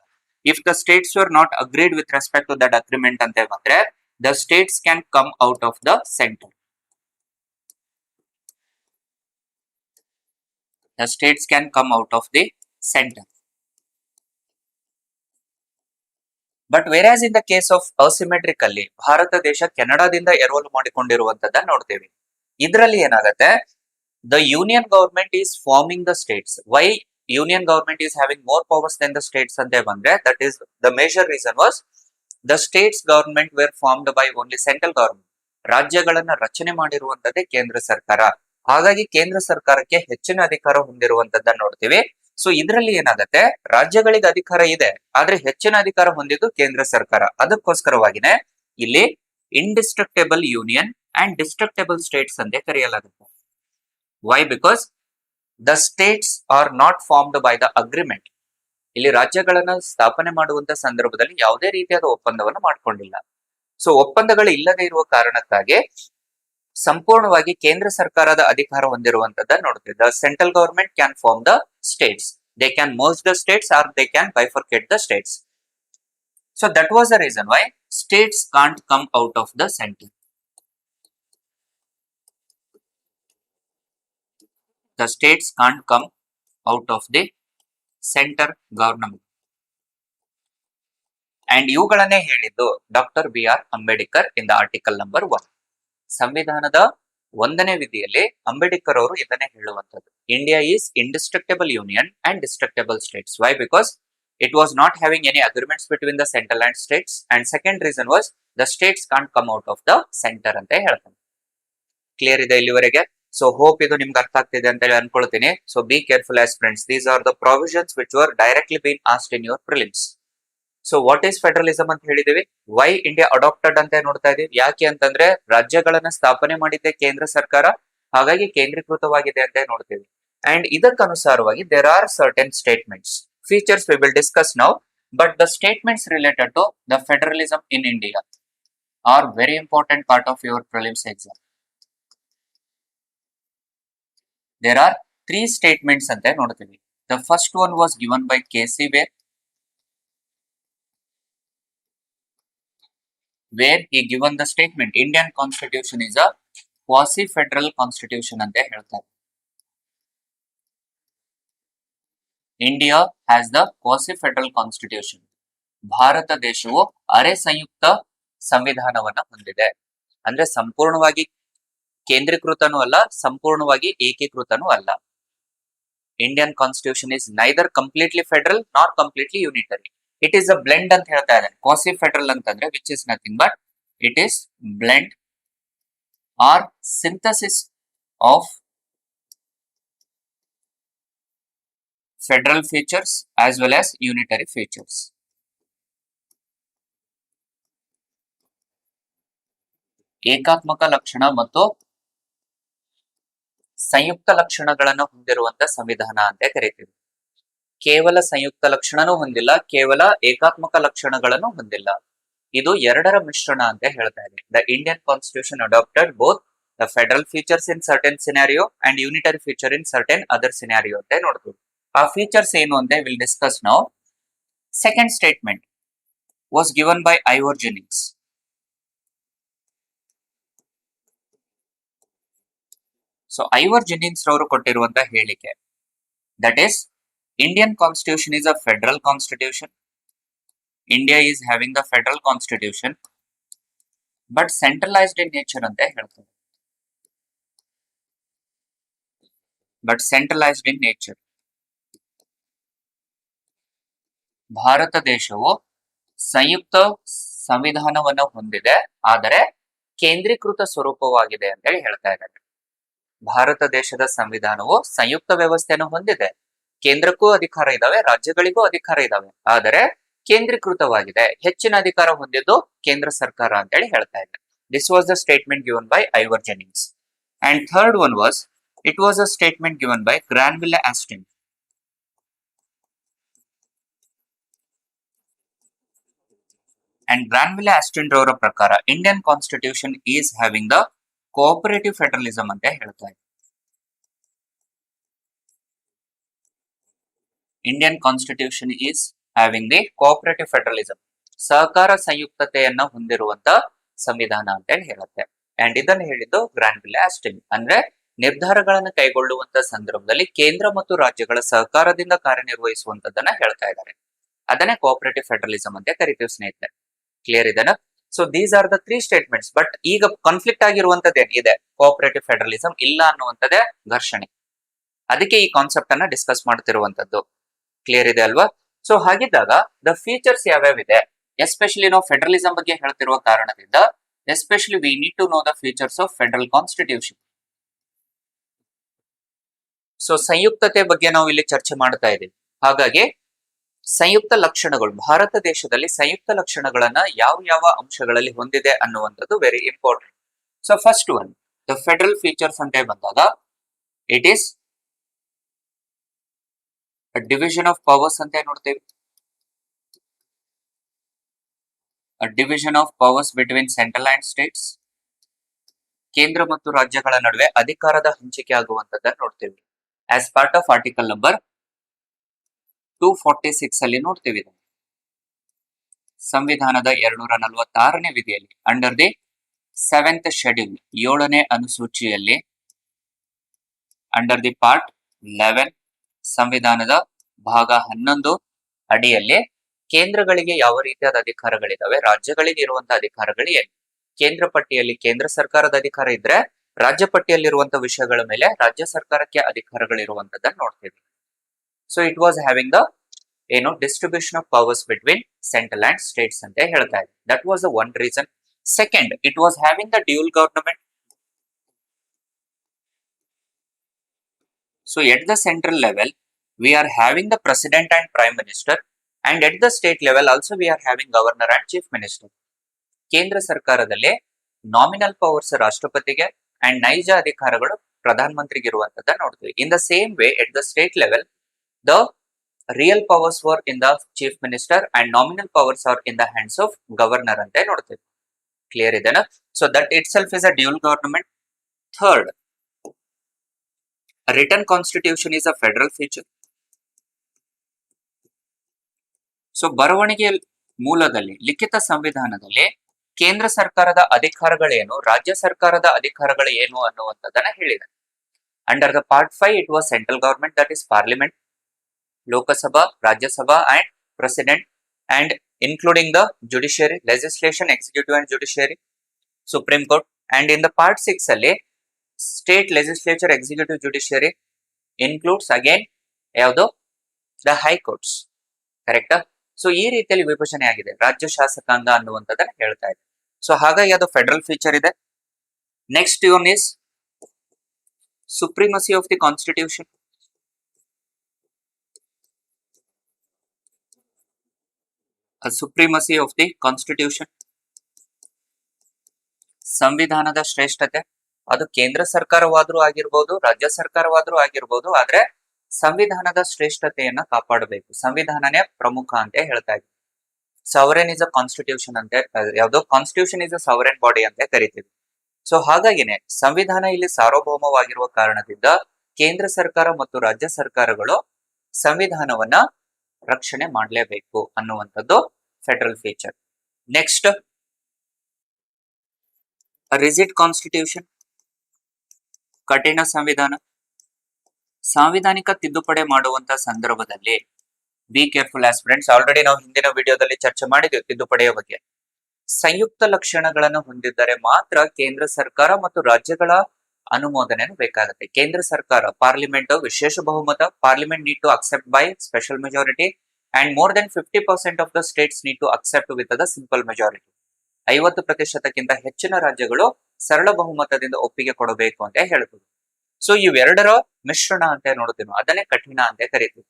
If the states were not agreed with respect to that agreement ಅಂತ ಬಂದ್ರೆ the states can come out of the centre. The states can come out of the center. But whereas in the case of asymmetrically, Bharat ದೇಶ ಕೆನಡಾದಿಂದ ಎರವಲು ಮಾಡಿಕೊಂಡಿರುವಂತದ್ದನ್ನ ನೋಡ್ತೇವೆ. ಇದರಲ್ಲಿ ಏನಾಗುತ್ತೆ? The union government is forming the states. Why union government is having more powers than the states ಅಂತ ಬಂದ್ರೆ, that is the major reason was the states government were formed by only central government. ರಾಜ್ಯಗಳನ್ನ ರಚನೆ ಮಾಡಿರುವಂತದ್ದೇ ಕೇಂದ್ರ ಸರ್ಕಾರ. ಹಾಗಾಗಿ ಕೇಂದ್ರ ಸರ್ಕಾರಕ್ಕೆ ಹೆಚ್ಚಿನ ಅಧಿಕಾರ ಹೊಂದಿರುವಂತದ್ದನ್ನ ನೋಡ್ತೀವಿ. ಸೊ ಇದರಲ್ಲಿ ಏನಾಗುತ್ತೆ? ರಾಜ್ಯಗಳಿಗೆ ಅಧಿಕಾರ ಇದೆ, ಆದ್ರೆ ಹೆಚ್ಚಿನ ಅಧಿಕಾರ ಹೊಂದಿದ್ದು ಕೇಂದ್ರ ಸರ್ಕಾರ. ಅದಕ್ಕೋಸ್ಕರವಾಗಿನೇ ಇಲ್ಲಿ indestructible union and destructible states ಅಂತ ಕರೆಯಲಾಗುತ್ತೆ. Why? Because the states are not formed by the agreement. ಇಲ್ಲಿ ರಾಜ್ಯಗಳನ್ನ ಸ್ಥಾಪನೆ ಮಾಡುವಂತ ಸಂದರ್ಭದಲ್ಲಿ ಯಾವುದೇ ರೀತಿಯಾದ ಒಪ್ಪಂದವನ್ನು ಮಾಡ್ಕೊಂಡಿಲ್ಲ. ಸೊ ಒಪ್ಪಂದಗಳು ಇಲ್ಲದೆ ಇರುವ ಕಾರಣಕ್ಕಾಗಿ ಸಂಪೂರ್ಣವಾಗಿ ಕೇಂದ್ರ ಸರ್ಕಾರದ ಅಧಿಕಾರ ಹೊಂದಿರುವಂತದ್ದನ್ನ ನೋಡ್ತೀವಿ. The central government can form the states, they can merge the states or they can bifurcate the states. So that was the reason why states can't come out of the centre. The states can't come out of the center government. And ಇವುಗಳನ್ನೇ ಹೇಳಿದ್ದು doctor B R Ambedkar in the article number 1. ಸಂವಿಧಾನದ 1ನೇ ವಿಧಿಯಲ್ಲಿ ಅಂಬೇಡ್ಕರ್ ಅವರು ಇದನ್ನೇ ಹೇಳುವಂತದ್ದು. India is indestructible union and destructible states. Why? Because it was not having any agreements between the central and states. And second reason was the states can't come out of the centre ಅಂತ ಹೇಳ್ತಾನೆ. Clear ಇದೆ ಇಲ್ಲಿವರೆಗೆ? So hope ಇದು ನಿಮ್ಗೆ ಅರ್ಥ ಆಗ್ತಿದೆ ಅಂತ ಹೇಳಿ ಅನ್ಕೊಳ್ತೀನಿ. So be careful as friends. These are the provisions which were directly been asked in your prelims. So what is federalism ಅಂತ ಹೇಳಿದೀವಿ. ವೈ ಇಂಡಿಯಾ ಅಡಾಪ್ಟೆಡ್ ಅಂತ ನೋಡ್ತಾ ಇದೀವಿ. ಯಾಕೆ ಅಂತಂದ್ರೆ ರಾಜ್ಯಗಳನ್ನ ಸ್ಥಾಪನೆ ಮಾಡಿದ್ದೆ ಕೇಂದ್ರ ಸರ್ಕಾರ, ಹಾಗಾಗಿ ಕೇಂದ್ರೀಕೃತವಾಗಿದೆ ಅಂತ ನೋಡ್ತೀವಿ. ಅಂಡ್ ಇದಕ್ಕನುಸಾರವಾಗಿ there are certain statements, features we will discuss now. But the statements related to the federalism in India are very important part of your prelims exam. There are 3 statements ante ನೋಡ್ತೀವಿ. The first one was given by K.C. where he given the statement Indian constitution is a quasi-federal constitution ante ಹೇಳ್ತಾರೆ. India has the quasi-federal constitution. Bharat ದೇಶವು ಅರೆ ಸಂಯುಕ್ತ ಸಂವಿಧಾನವನ್ನ ಹೊಂದಿದೆ. ಅಂದ್ರೆ ಸಂಪೂರ್ಣವಾಗಿ ಕೇಂದ್ರೀಕೃತನೂ ಅಲ್ಲ, ಸಂಪೂರ್ಣವಾಗಿ ಏಕೀಕೃತನೂ ಅಲ್ಲ. Indian constitution is neither completely federal not completely unitary. It is a blend ಅಂತ ಹೇಳ್ತಾ ಇದೆ. ಕ್ವಾಸಿ ಫೆಡರಲ್ ಅಂತಂದ್ರೆ which is nothing but it is blend or synthesis of federal features as well as unitary features. ಏಕಾತ್ಮಕ ಲಕ್ಷಣ ಮತ್ತು ಸಂಯುಕ್ತ ಲಕ್ಷಣಗಳನ್ನು ಹೊಂದಿರುವಂತ ಸಂವಿಧಾನ ಅಂತ ಕರೀತೀವಿ. ಕೇವಲ ಸಂಯುಕ್ತ ಲಕ್ಷಣನೂ ಹೊಂದಿಲ್ಲ, ಕೇವಲ ಏಕಾತ್ಮಕ ಲಕ್ಷಣಗಳನ್ನು ಹೊಂದಿಲ್ಲ. ಇದು ಎರಡರ ಮಿಶ್ರಣ ಅಂತ ಹೇಳ್ತಾ ಇದೆ. The Indian constitution adopted both the federal features in certain scenario and unitary feature in certain other scenario ಅಂತ ನೋಡ್ತೀವಿ. ಆ ಫೀಚರ್ಸ್ ಏನು ಅಂತ will discuss now. Second statement was given by Ivor Jennings. So Ivor Jennings ರವರು ಕೊಟ್ಟಿರುವಂತಹ ಹೇಳಿಕೆ, that is Indian constitution is a federal constitution. India is having the federal constitution but centralised in nature ಅಂತ ಹೇಳ್ತಾರೆ. But centralised in nature. ಭಾರತ ದೇಶವು ಸಂಯುಕ್ತ ಸಂವಿಧಾನವನ್ನು ಹೊಂದಿದೆ, ಆದರೆ ಕೇಂದ್ರೀಕೃತ ಸ್ವರೂಪವಾಗಿದೆ ಅಂತ ಹೇಳಿ ಹೇಳ್ತಾ ಇದ್ದಾರೆ. ಭಾರತ ದೇಶದ ಸಂವಿಧಾನವು ಸಂಯುಕ್ತ ವ್ಯವಸ್ಥೆಯನ್ನು ಹೊಂದಿದೆ, ಕೇಂದ್ರಕ್ಕೂ ಅಧಿಕಾರ ಇದಾವೆ, ರಾಜ್ಯಗಳಿಗೂ ಅಧಿಕಾರ ಇದಾವೆ, ಆದರೆ ಕೇಂದ್ರೀಕೃತವಾಗಿದೆ. ಹೆಚ್ಚಿನ ಅಧಿಕಾರ ಹೊಂದಿದ್ದು ಕೇಂದ್ರ ಸರ್ಕಾರ ಅಂತ ಹೇಳಿ ಹೇಳ್ತಾ ಇದೆ. This was the statement given by Ivor Jennings. And third one was, it was a statement given by Granville Austin. And Granville Austin ರವರ ಪ್ರಕಾರ Indian constitution is having the cooperative federalism ಅಂತ ಹೇಳ್ತಾ ಇದೆ. Indian constitution is having the cooperative federalism, ಸಹಕಾರ ಸಂಯುಕ್ತತೆಯನ್ನ ಹೊಂದಿರುವಂತ ಸಂವಿಧಾನ ಅಂತ ಹೇಳುತ್ತೆ. ಅಂಡ್ ಇದನ್ನು ಹೇಳಿದ್ದು ಗ್ರಾನ್ವಿಲೆ ಆಸ್ಟಿನ್. ಅಂದ್ರೆ ನಿರ್ಧಾರಗಳನ್ನು ಕೈಗೊಳ್ಳುವಂತ ಸಂದರ್ಭದಲ್ಲಿ ಕೇಂದ್ರ ಮತ್ತು ರಾಜ್ಯಗಳ ಸಹಕಾರದಿಂದ ಕಾರ್ಯನಿರ್ವಹಿಸುವಂತದನ್ನ ಹೇಳ್ತಾ ಇದ್ದಾರೆ. ಅದನ್ನೇ ಕೋಆಪರೇಟಿವ್ ಫೆಡರಲಿಸಂ ಅಂತ ಕರಿತೀವಿ ಸ್ನೇಹಿತರೆ. ಕ್ಲಿಯರ್ ಇದೆನಾ? So these are the 3 statements. But ಈಗ ಕಾನ್ಫ್ಲಿಕ್ಟ್ ಆಗಿರುವಂತದ್ದೇನಿದೆ, ಕೋಆಪರೇಟಿವ್ ಫೆಡರಲಿಸಂ ಇಲ್ಲ ಅನ್ನುವಂಥದ್ದೇ ಘರ್ಷಣೆ. ಅದಕ್ಕೆ ಈ ಕಾನ್ಸೆಪ್ಟ್ ಅನ್ನ ಡಿಸ್ಕಸ್ ಮಾಡ್ತಿರುವಂತದ್ದು. ಕ್ಲಿಯರ್ ಇದೆ ಅಲ್ವಾ? ಸೊ ಹಾಗಿದ್ದಾಗ ದ ಫೀಚರ್ಸ್ ಯಾವ್ಯಾವಿದೆ, ಎಸ್ಪೆಷಲಿ ನಾವು ಫೆಡರಲಿಸಂ ಬಗ್ಗೆ ಹೇಳ್ತಿರುವ ಕಾರಣದಿಂದ especially we need to know the features of federal constitution. So ಸಂಯುಕ್ತತೆ ಬಗ್ಗೆ ನಾವು ಇಲ್ಲಿ ಚರ್ಚೆ ಮಾಡ್ತಾ ಇದ್ದೀವಿ. ಹಾಗಾಗಿ ಸಂಯುಕ್ತ ಲಕ್ಷಣಗಳು, ಭಾರತ ದೇಶದಲ್ಲಿ ಸಂಯುಕ್ತ ಲಕ್ಷಣಗಳನ್ನ ಯಾವ ಯಾವ ಅಂಶಗಳಲ್ಲಿ ಹೊಂದಿದೆ ಅನ್ನುವಂಥದ್ದು very important. So first one, the federal features ಅಂತ ಬಂದಾಗ it is division of powers ಅಂತ ನೋಡ್ತೇವೆ. Division of powers between central and states, ಕೇಂದ್ರ ಮತ್ತು ರಾಜ್ಯಗಳ ನಡುವೆ ಅಧಿಕಾರದ ಹಂಚಿಕೆ ಆಗುವಂತದ್ದನ್ನು ನೋಡ್ತೇವೆ. As part of article number 246 ಅಲ್ಲಿ ನೋಡ್ತೇವೆ. ಸಂವಿಧಾನದ 246ನೇ ವಿಧಿಯಲ್ಲಿ ಅಂಡರ್ ದಿ 7th ಶೆಡ್ಯೂಲ್, 7ನೇ ಅನುಸೂಚಿಯಲ್ಲಿ ಅಂಡರ್ ದಿ ಪಾರ್ಟ್ 11 ಸಂವಿಧಾನದ ಭಾಗ 11 ಅಡಿಯಲ್ಲಿ ಕೇಂದ್ರಗಳಿಗೆ ಯಾವ ರೀತಿಯಾದ ಅಧಿಕಾರಗಳಿದಾವೆ, ರಾಜ್ಯಗಳಿಗೆ ಇರುವಂತಹ ಅಧಿಕಾರಗಳು ಏನು. ಕೇಂದ್ರ ಪಟ್ಟಿಯಲ್ಲಿ ಕೇಂದ್ರ ಸರ್ಕಾರದ ಅಧಿಕಾರ ಇದ್ರೆ ರಾಜ್ಯ ಪಟ್ಟಿಯಲ್ಲಿರುವಂತಹ ವಿಷಯಗಳ ಮೇಲೆ ರಾಜ್ಯ ಸರ್ಕಾರಕ್ಕೆ ಅಧಿಕಾರಗಳಿರುವಂತದ್ದನ್ನು ನೋಡ್ತೀವಿ. So it was having the distribution of powers between central and States ಅಂತ ಹೇಳ್ತಾ ಇದೆ. That was the one reason. Second, it was having the dual government. So at the central level, we are having the president and prime minister, and at the state level also we are having governor and chief minister. ಕೇಂದ್ರ ಸರ್ಕಾರದಲ್ಲಿ nominal powers ರಾಷ್ಟ್ರಪತಿಗೆ and ನೈಜ ಅಧಿಕಾರಗಳು ಪ್ರಧಾನ ಮಂತ್ರಿಗೆ ಇರುವಂತದ್ದ ನೋಡ್ತೀವಿ. In the same way at the state level the real powers were in the chief minister and nominal powers are in the hands of governor ಅಂತ ನೋಡ್ತೀವಿ. Clear ಇದೆನಾ? So that itself is a dual government. Third, written constitution is a federal feature. So ಬರವಣಿಗೆ ಮೂಲದಲ್ಲಿ, ಲಿಖಿತ ಸಂವಿಧಾನದಲ್ಲಿ ಕೇಂದ್ರ ಸರ್ಕಾರದ ಅಧಿಕಾರಗಳೇನು, ರಾಜ್ಯ ಸರ್ಕಾರದ ಅಧಿಕಾರಗಳು ಏನು ಅನ್ನುವಂಥದ್ದನ್ನ ಹೇಳಿದೆ. Under the part 5 it was central government, that is parliament, Lok Sabha, Rajya Sabha and president, and including the judiciary, legislation, executive and judiciary, supreme court. And in the part 6 ಅಲ್ಲಿ state legislature, executive, judiciary includes again ಯಾವುದು, the high courts. ಕರೆಕ್ಟಾ? So ಈ ರೀತಿಯಲ್ಲಿ ವಿಭಜನೆ ಆಗಿದೆ ರಾಜ್ಯ ಶಾಸಕಾಂಗ ಅನ್ನುವಂಥದ್ದನ್ನ ಹೇಳ್ತಾ ಇದೆ. ಸೊ ಹಾಗಾಗಿ ಅದು ಫೆಡರಲ್ ಫೀಚರ್ ಇದೆ. Next one is supremacy of the constitution. Supremacy of the constitution, ಸಂವಿಧಾನದ ಶ್ರೇಷ್ಠತೆ. ಅದು ಕೇಂದ್ರ ಸರ್ಕಾರವಾದ್ರೂ ಆಗಿರ್ಬೋದು, ರಾಜ್ಯ ಸರ್ಕಾರವಾದ್ರೂ ಆಗಿರ್ಬೋದು, ಆದ್ರೆ ಸಂವಿಧಾನದ ಶ್ರೇಷ್ಠತೆಯನ್ನ ಕಾಪಾಡಬೇಕು. ಸಂವಿಧಾನನೇ ಪ್ರಮುಖ ಅಂತ ಹೇಳ್ತಾ ಇದ್ವಿ. ಸಾವರೆನ್ ಇಸ್ ಅ ಕಾನ್ಸ್ಟಿಟ್ಯೂಷನ್ ಅಂತ, ಯಾವ್ದೋ ಕಾನ್ಸ್ಟಿಟ್ಯೂಷನ್ ಇಸ್ ಅ ಸಾವರೆನ್ ಬಾಡಿ ಅಂತ ಕರಿತೀವಿ. ಸೊ ಹಾಗಾಗಿನೇ ಸಂವಿಧಾನ ಇಲ್ಲಿ ಸಾರ್ವಭೌಮವಾಗಿರುವ ಕಾರಣದಿಂದ ಕೇಂದ್ರ ಸರ್ಕಾರ ಮತ್ತು ರಾಜ್ಯ ಸರ್ಕಾರಗಳು ಸಂವಿಧಾನವನ್ನ ರಕ್ಷಣೆ ಮಾಡಲೇಬೇಕು ಅನ್ನುವಂಥದ್ದು federal feature. Next, rigid constitution, ಕಠಿಣ ಸಂವಿಧಾನ. ಸಾಂವಿಧಾನಿಕ ತಿದ್ದುಪಡಿ ಮಾಡುವಂತ ಸಂದರ್ಭದಲ್ಲಿ ಬಿ ಕೇರ್ಫುಲ್ ಆಸ್ಪಿರೆಂಟ್ಸ್. ಆಲ್ರೆಡಿ ನಾವು ಹಿಂದಿನ ವಿಡಿಯೋದಲ್ಲಿ ಚರ್ಚೆ ಮಾಡಿದ್ವಿ ತಿದ್ದುಪಡಿಯ ಬಗ್ಗೆ. ಸಂಯುಕ್ತ ಲಕ್ಷಣಗಳನ್ನು ಹೊಂದಿದ್ದರೆ ಮಾತ್ರ ಕೇಂದ್ರ ಸರ್ಕಾರ ಮತ್ತು ರಾಜ್ಯಗಳ ಅನುಮೋದನೆ ಬೇಕಾಗುತ್ತೆ. ಕೇಂದ್ರ ಸರ್ಕಾರ, ಪಾರ್ಲಿಮೆಂಟ್ ವಿಶೇಷ ಬಹುಮತ, parliament need to accept by special majority and more than 50% of the states need to accept with the simple majority. 50%ಕ್ಕಿಂತ ಹೆಚ್ಚಿನ ರಾಜ್ಯಗಳು ಸರಳ ಬಹುಮತದಿಂದ ಒಪ್ಪಿಗೆ ಕೊಡಬೇಕು ಅಂತ ಹೇಳ್ತೀವಿ. ಸೊ ಇವೆರಡರ ಮಿಶ್ರಣ ಅಂತ ನೋಡ್ತೀವಿ, ಅದನ್ನೇ ಕಠಿಣ ಅಂತ ಕರಿತೀವಿ.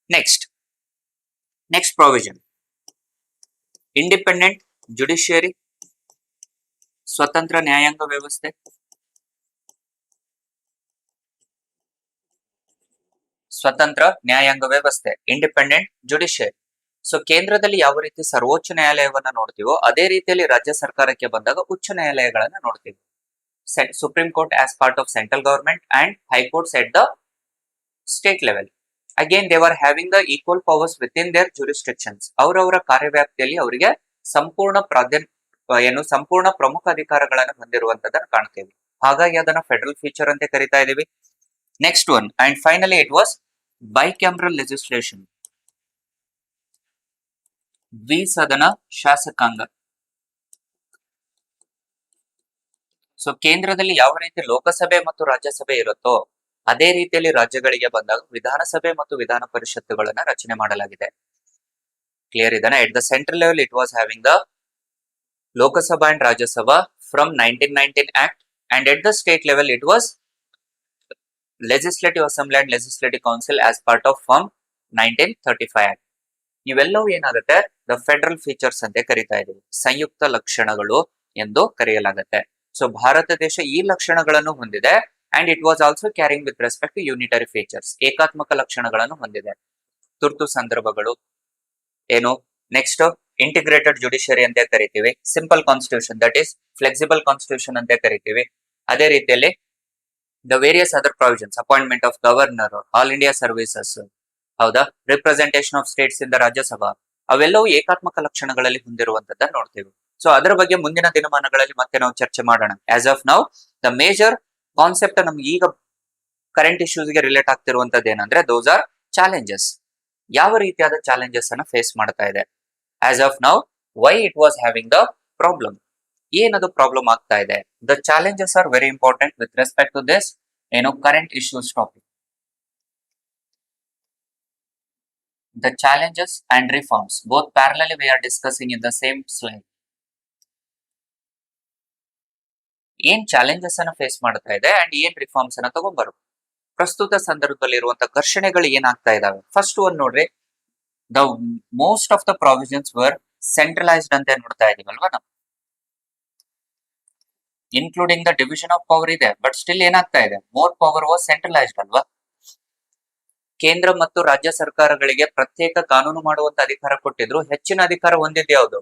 ನೆಕ್ಸ್ಟ್ ಪ್ರೊವಿಷನ್, ಇಂಡಿಪೆಂಡೆಂಟ್ ಜುಡಿಷಿಯರಿ, ಸ್ವತಂತ್ರ ನ್ಯಾಯಾಂಗ ವ್ಯವಸ್ಥೆ, ಸ್ವತಂತ್ರ ನ್ಯಾಯಾಂಗ ವ್ಯವಸ್ಥೆ, ಇಂಡಿಪೆಂಡೆಂಟ್ ಜುಡಿಷಿಯರಿ. ಸೊ ಕೇಂದ್ರದಲ್ಲಿ ಯಾವ ರೀತಿ ಸರ್ವೋಚ್ಚ ನ್ಯಾಯಾಲಯವನ್ನ ನೋಡ್ತೀವೋ ಅದೇ ರೀತಿಯಲ್ಲಿ ರಾಜ್ಯ ಸರ್ಕಾರಕ್ಕೆ ಬಂದಾಗ ಉಚ್ಚ ನ್ಯಾಯಾಲಯಗಳನ್ನ ನೋಡ್ತೀವಿ. Supreme court as part of central government and high courts at the state level. Again they are having the equal powers within their jurisdictions. ಅವರವರ ಕಾರ್ಯವ್ಯಾಪ್ತಿಯಲ್ಲಿ ಅವರಿಗೆ ಸಂಪೂರ್ಣ ಪ್ರಮುಖ ಅಧಿಕಾರಗಳನ್ನು ಹೊಂದಿರುವಂತದನ್ನ ಕಾಣ್ತೇವೆ. ಹಾಗಾಗಿ ಅದನ್ನ ಫೆಡರಲ್ ಫೀಚರ್ ಅಂತ ಕರಿತಾ ಇದೀವಿ. Next one and finally it was bicameral legislation, ದ್ವಿಸದನ ಶಾಸಕಾಂಗ. ಸೊ ಕೇಂದ್ರದಲ್ಲಿ ಯಾವ ರೀತಿ ಲೋಕಸಭೆ ಮತ್ತು ರಾಜ್ಯಸಭೆ ಇರುತ್ತೋ ಅದೇ ರೀತಿಯಲ್ಲಿ ರಾಜ್ಯಗಳಿಗೆ ಬಂದಾಗ ವಿಧಾನಸಭೆ ಮತ್ತು ವಿಧಾನ ಪರಿಷತ್ತುಗಳನ್ನ ರಚನೆ ಮಾಡಲಾಗಿದೆ. ಕ್ಲಿಯರ್ ಇದನ್ನ. At the central level it was having the Lok Sabha and Rajya Sabha from 1919 act and at the state level it was legislative assembly and legislative council as part of form 1935 act. ಇವೆಲ್ಲವೂ ಏನಾಗುತ್ತೆ, ದ ಫೆಡರಲ್ ಫೀಚರ್ಸ್ ಅಂತ ಕರಿತಾ ಇದೀವಿ, ಸಂಯುಕ್ತ ಲಕ್ಷಣಗಳು ಎಂದು ಕರೆಯಲಾಗುತ್ತೆ. So Bharat ದೇಶ ಈ ಲಕ್ಷಣಗಳನ್ನು ಹೊಂದಿದೆ and it was also carrying with respect to unitary features, ಏಕಾತ್ಮಕ ಲಕ್ಷಣಗಳನ್ನು ಹೊಂದಿದೆ. ತುರ್ತು ಸಂದರ್ಭಗಳು ಏನು, ನೆಕ್ಸ್ಟ್ ಇಂಟಿಗ್ರೇಟೆಡ್ ಜುಡಿಷಿಯರಿ ಅಂತ ಕರಿತೀವಿ, simple constitution that is flexible constitution ಅಂತ ಕರಿತೀವಿ. ಅದೇ ರೀತಿಯಲ್ಲಿ the various other provisions, appointment of governor, all India services, ಹೌದಾ, representation of states in the Rajya Sabha, ಅವೆಲ್ಲವೂ ಏಕಾತ್ಮಕ ಲಕ್ಷಣಗಳಲ್ಲಿ ಹೊಂದಿರುವಂತದ್ದನ್ನ ನೋಡ್ತೀವಿ. ಸೊ ಅದರ ಬಗ್ಗೆ ಮುಂದಿನ ದಿನಮಾನಗಳಲ್ಲಿ ಮತ್ತೆ ನಾವು ಚರ್ಚೆ ಮಾಡೋಣ. As of now the major concept ನಮ್ಗೆ ಈಗ ಕರೆಂಟ್ ಇಶ್ಯೂಸ್ ಗೆ ರಿಲೇಟ್ ಆಗ್ತಿರುವಂತದ್ದು ಏನಂದ್ರೆ ದೋಸ್ ಆರ್ ಚಾಲೆಂಜಸ್. ಯಾವ ರೀತಿಯಾದ ಚಾಲೆಂಜಸ್ ಅನ್ನ ಫೇಸ್ ಮಾಡ್ತಾ ಇದೆ as of now, why it was having the problem, ಏನದು ಪ್ರಾಬ್ಲಮ್ ಆಗ್ತಾ ಇದೆ. The challenges are very important with respect to this current issues topic. The challenges and reforms, both parallelly we are discussing in the same slide. ಏನ್ challenges ಅನ್ನ face ಮಾಡ್ತಾ ಇದೆ and ಏನ್ reforms ಅನ್ನ ತಗೊಂಡ್ಬರು. ಪ್ರಸ್ತುತ ಸಂದರ್ಭದಲ್ಲಿ ಇರುವಂತಹ ಘರ್ಷಣೆಗಳು ಏನಾಗ್ತಾ ಇದಾವೆ. ಫಸ್ಟ್ ಒನ್ ನೋಡ್ರಿ, the most of the provisions var centralised ಅಂತ ನೋಡ್ತಾ ಇದೀವಲ್ವಾ ನಾವು, including the division of power ಇದೆ, ಬಟ್ ಸ್ಟಿಲ್ ಏನಾಗ್ತಾ ಇದೆ, ಮೋರ್ ಪವರ್ ವಾಸ್ ಸೆಂಟ್ರಲೈಸ್ಡ್ ಅಲ್ವಾ. ಕೇಂದ್ರ ಮತ್ತು ರಾಜ್ಯ ಸರ್ಕಾರಗಳಿಗೆ ಪ್ರತ್ಯೇಕ ಕಾನೂನು ಮಾಡುವಂತ ಅಧಿಕಾರ ಕೊಟ್ಟಿದ್ರು, ಹೆಚ್ಚಿನ ಅಧಿಕಾರ ಹೊಂದಿದ್ದು ಯಾವುದು,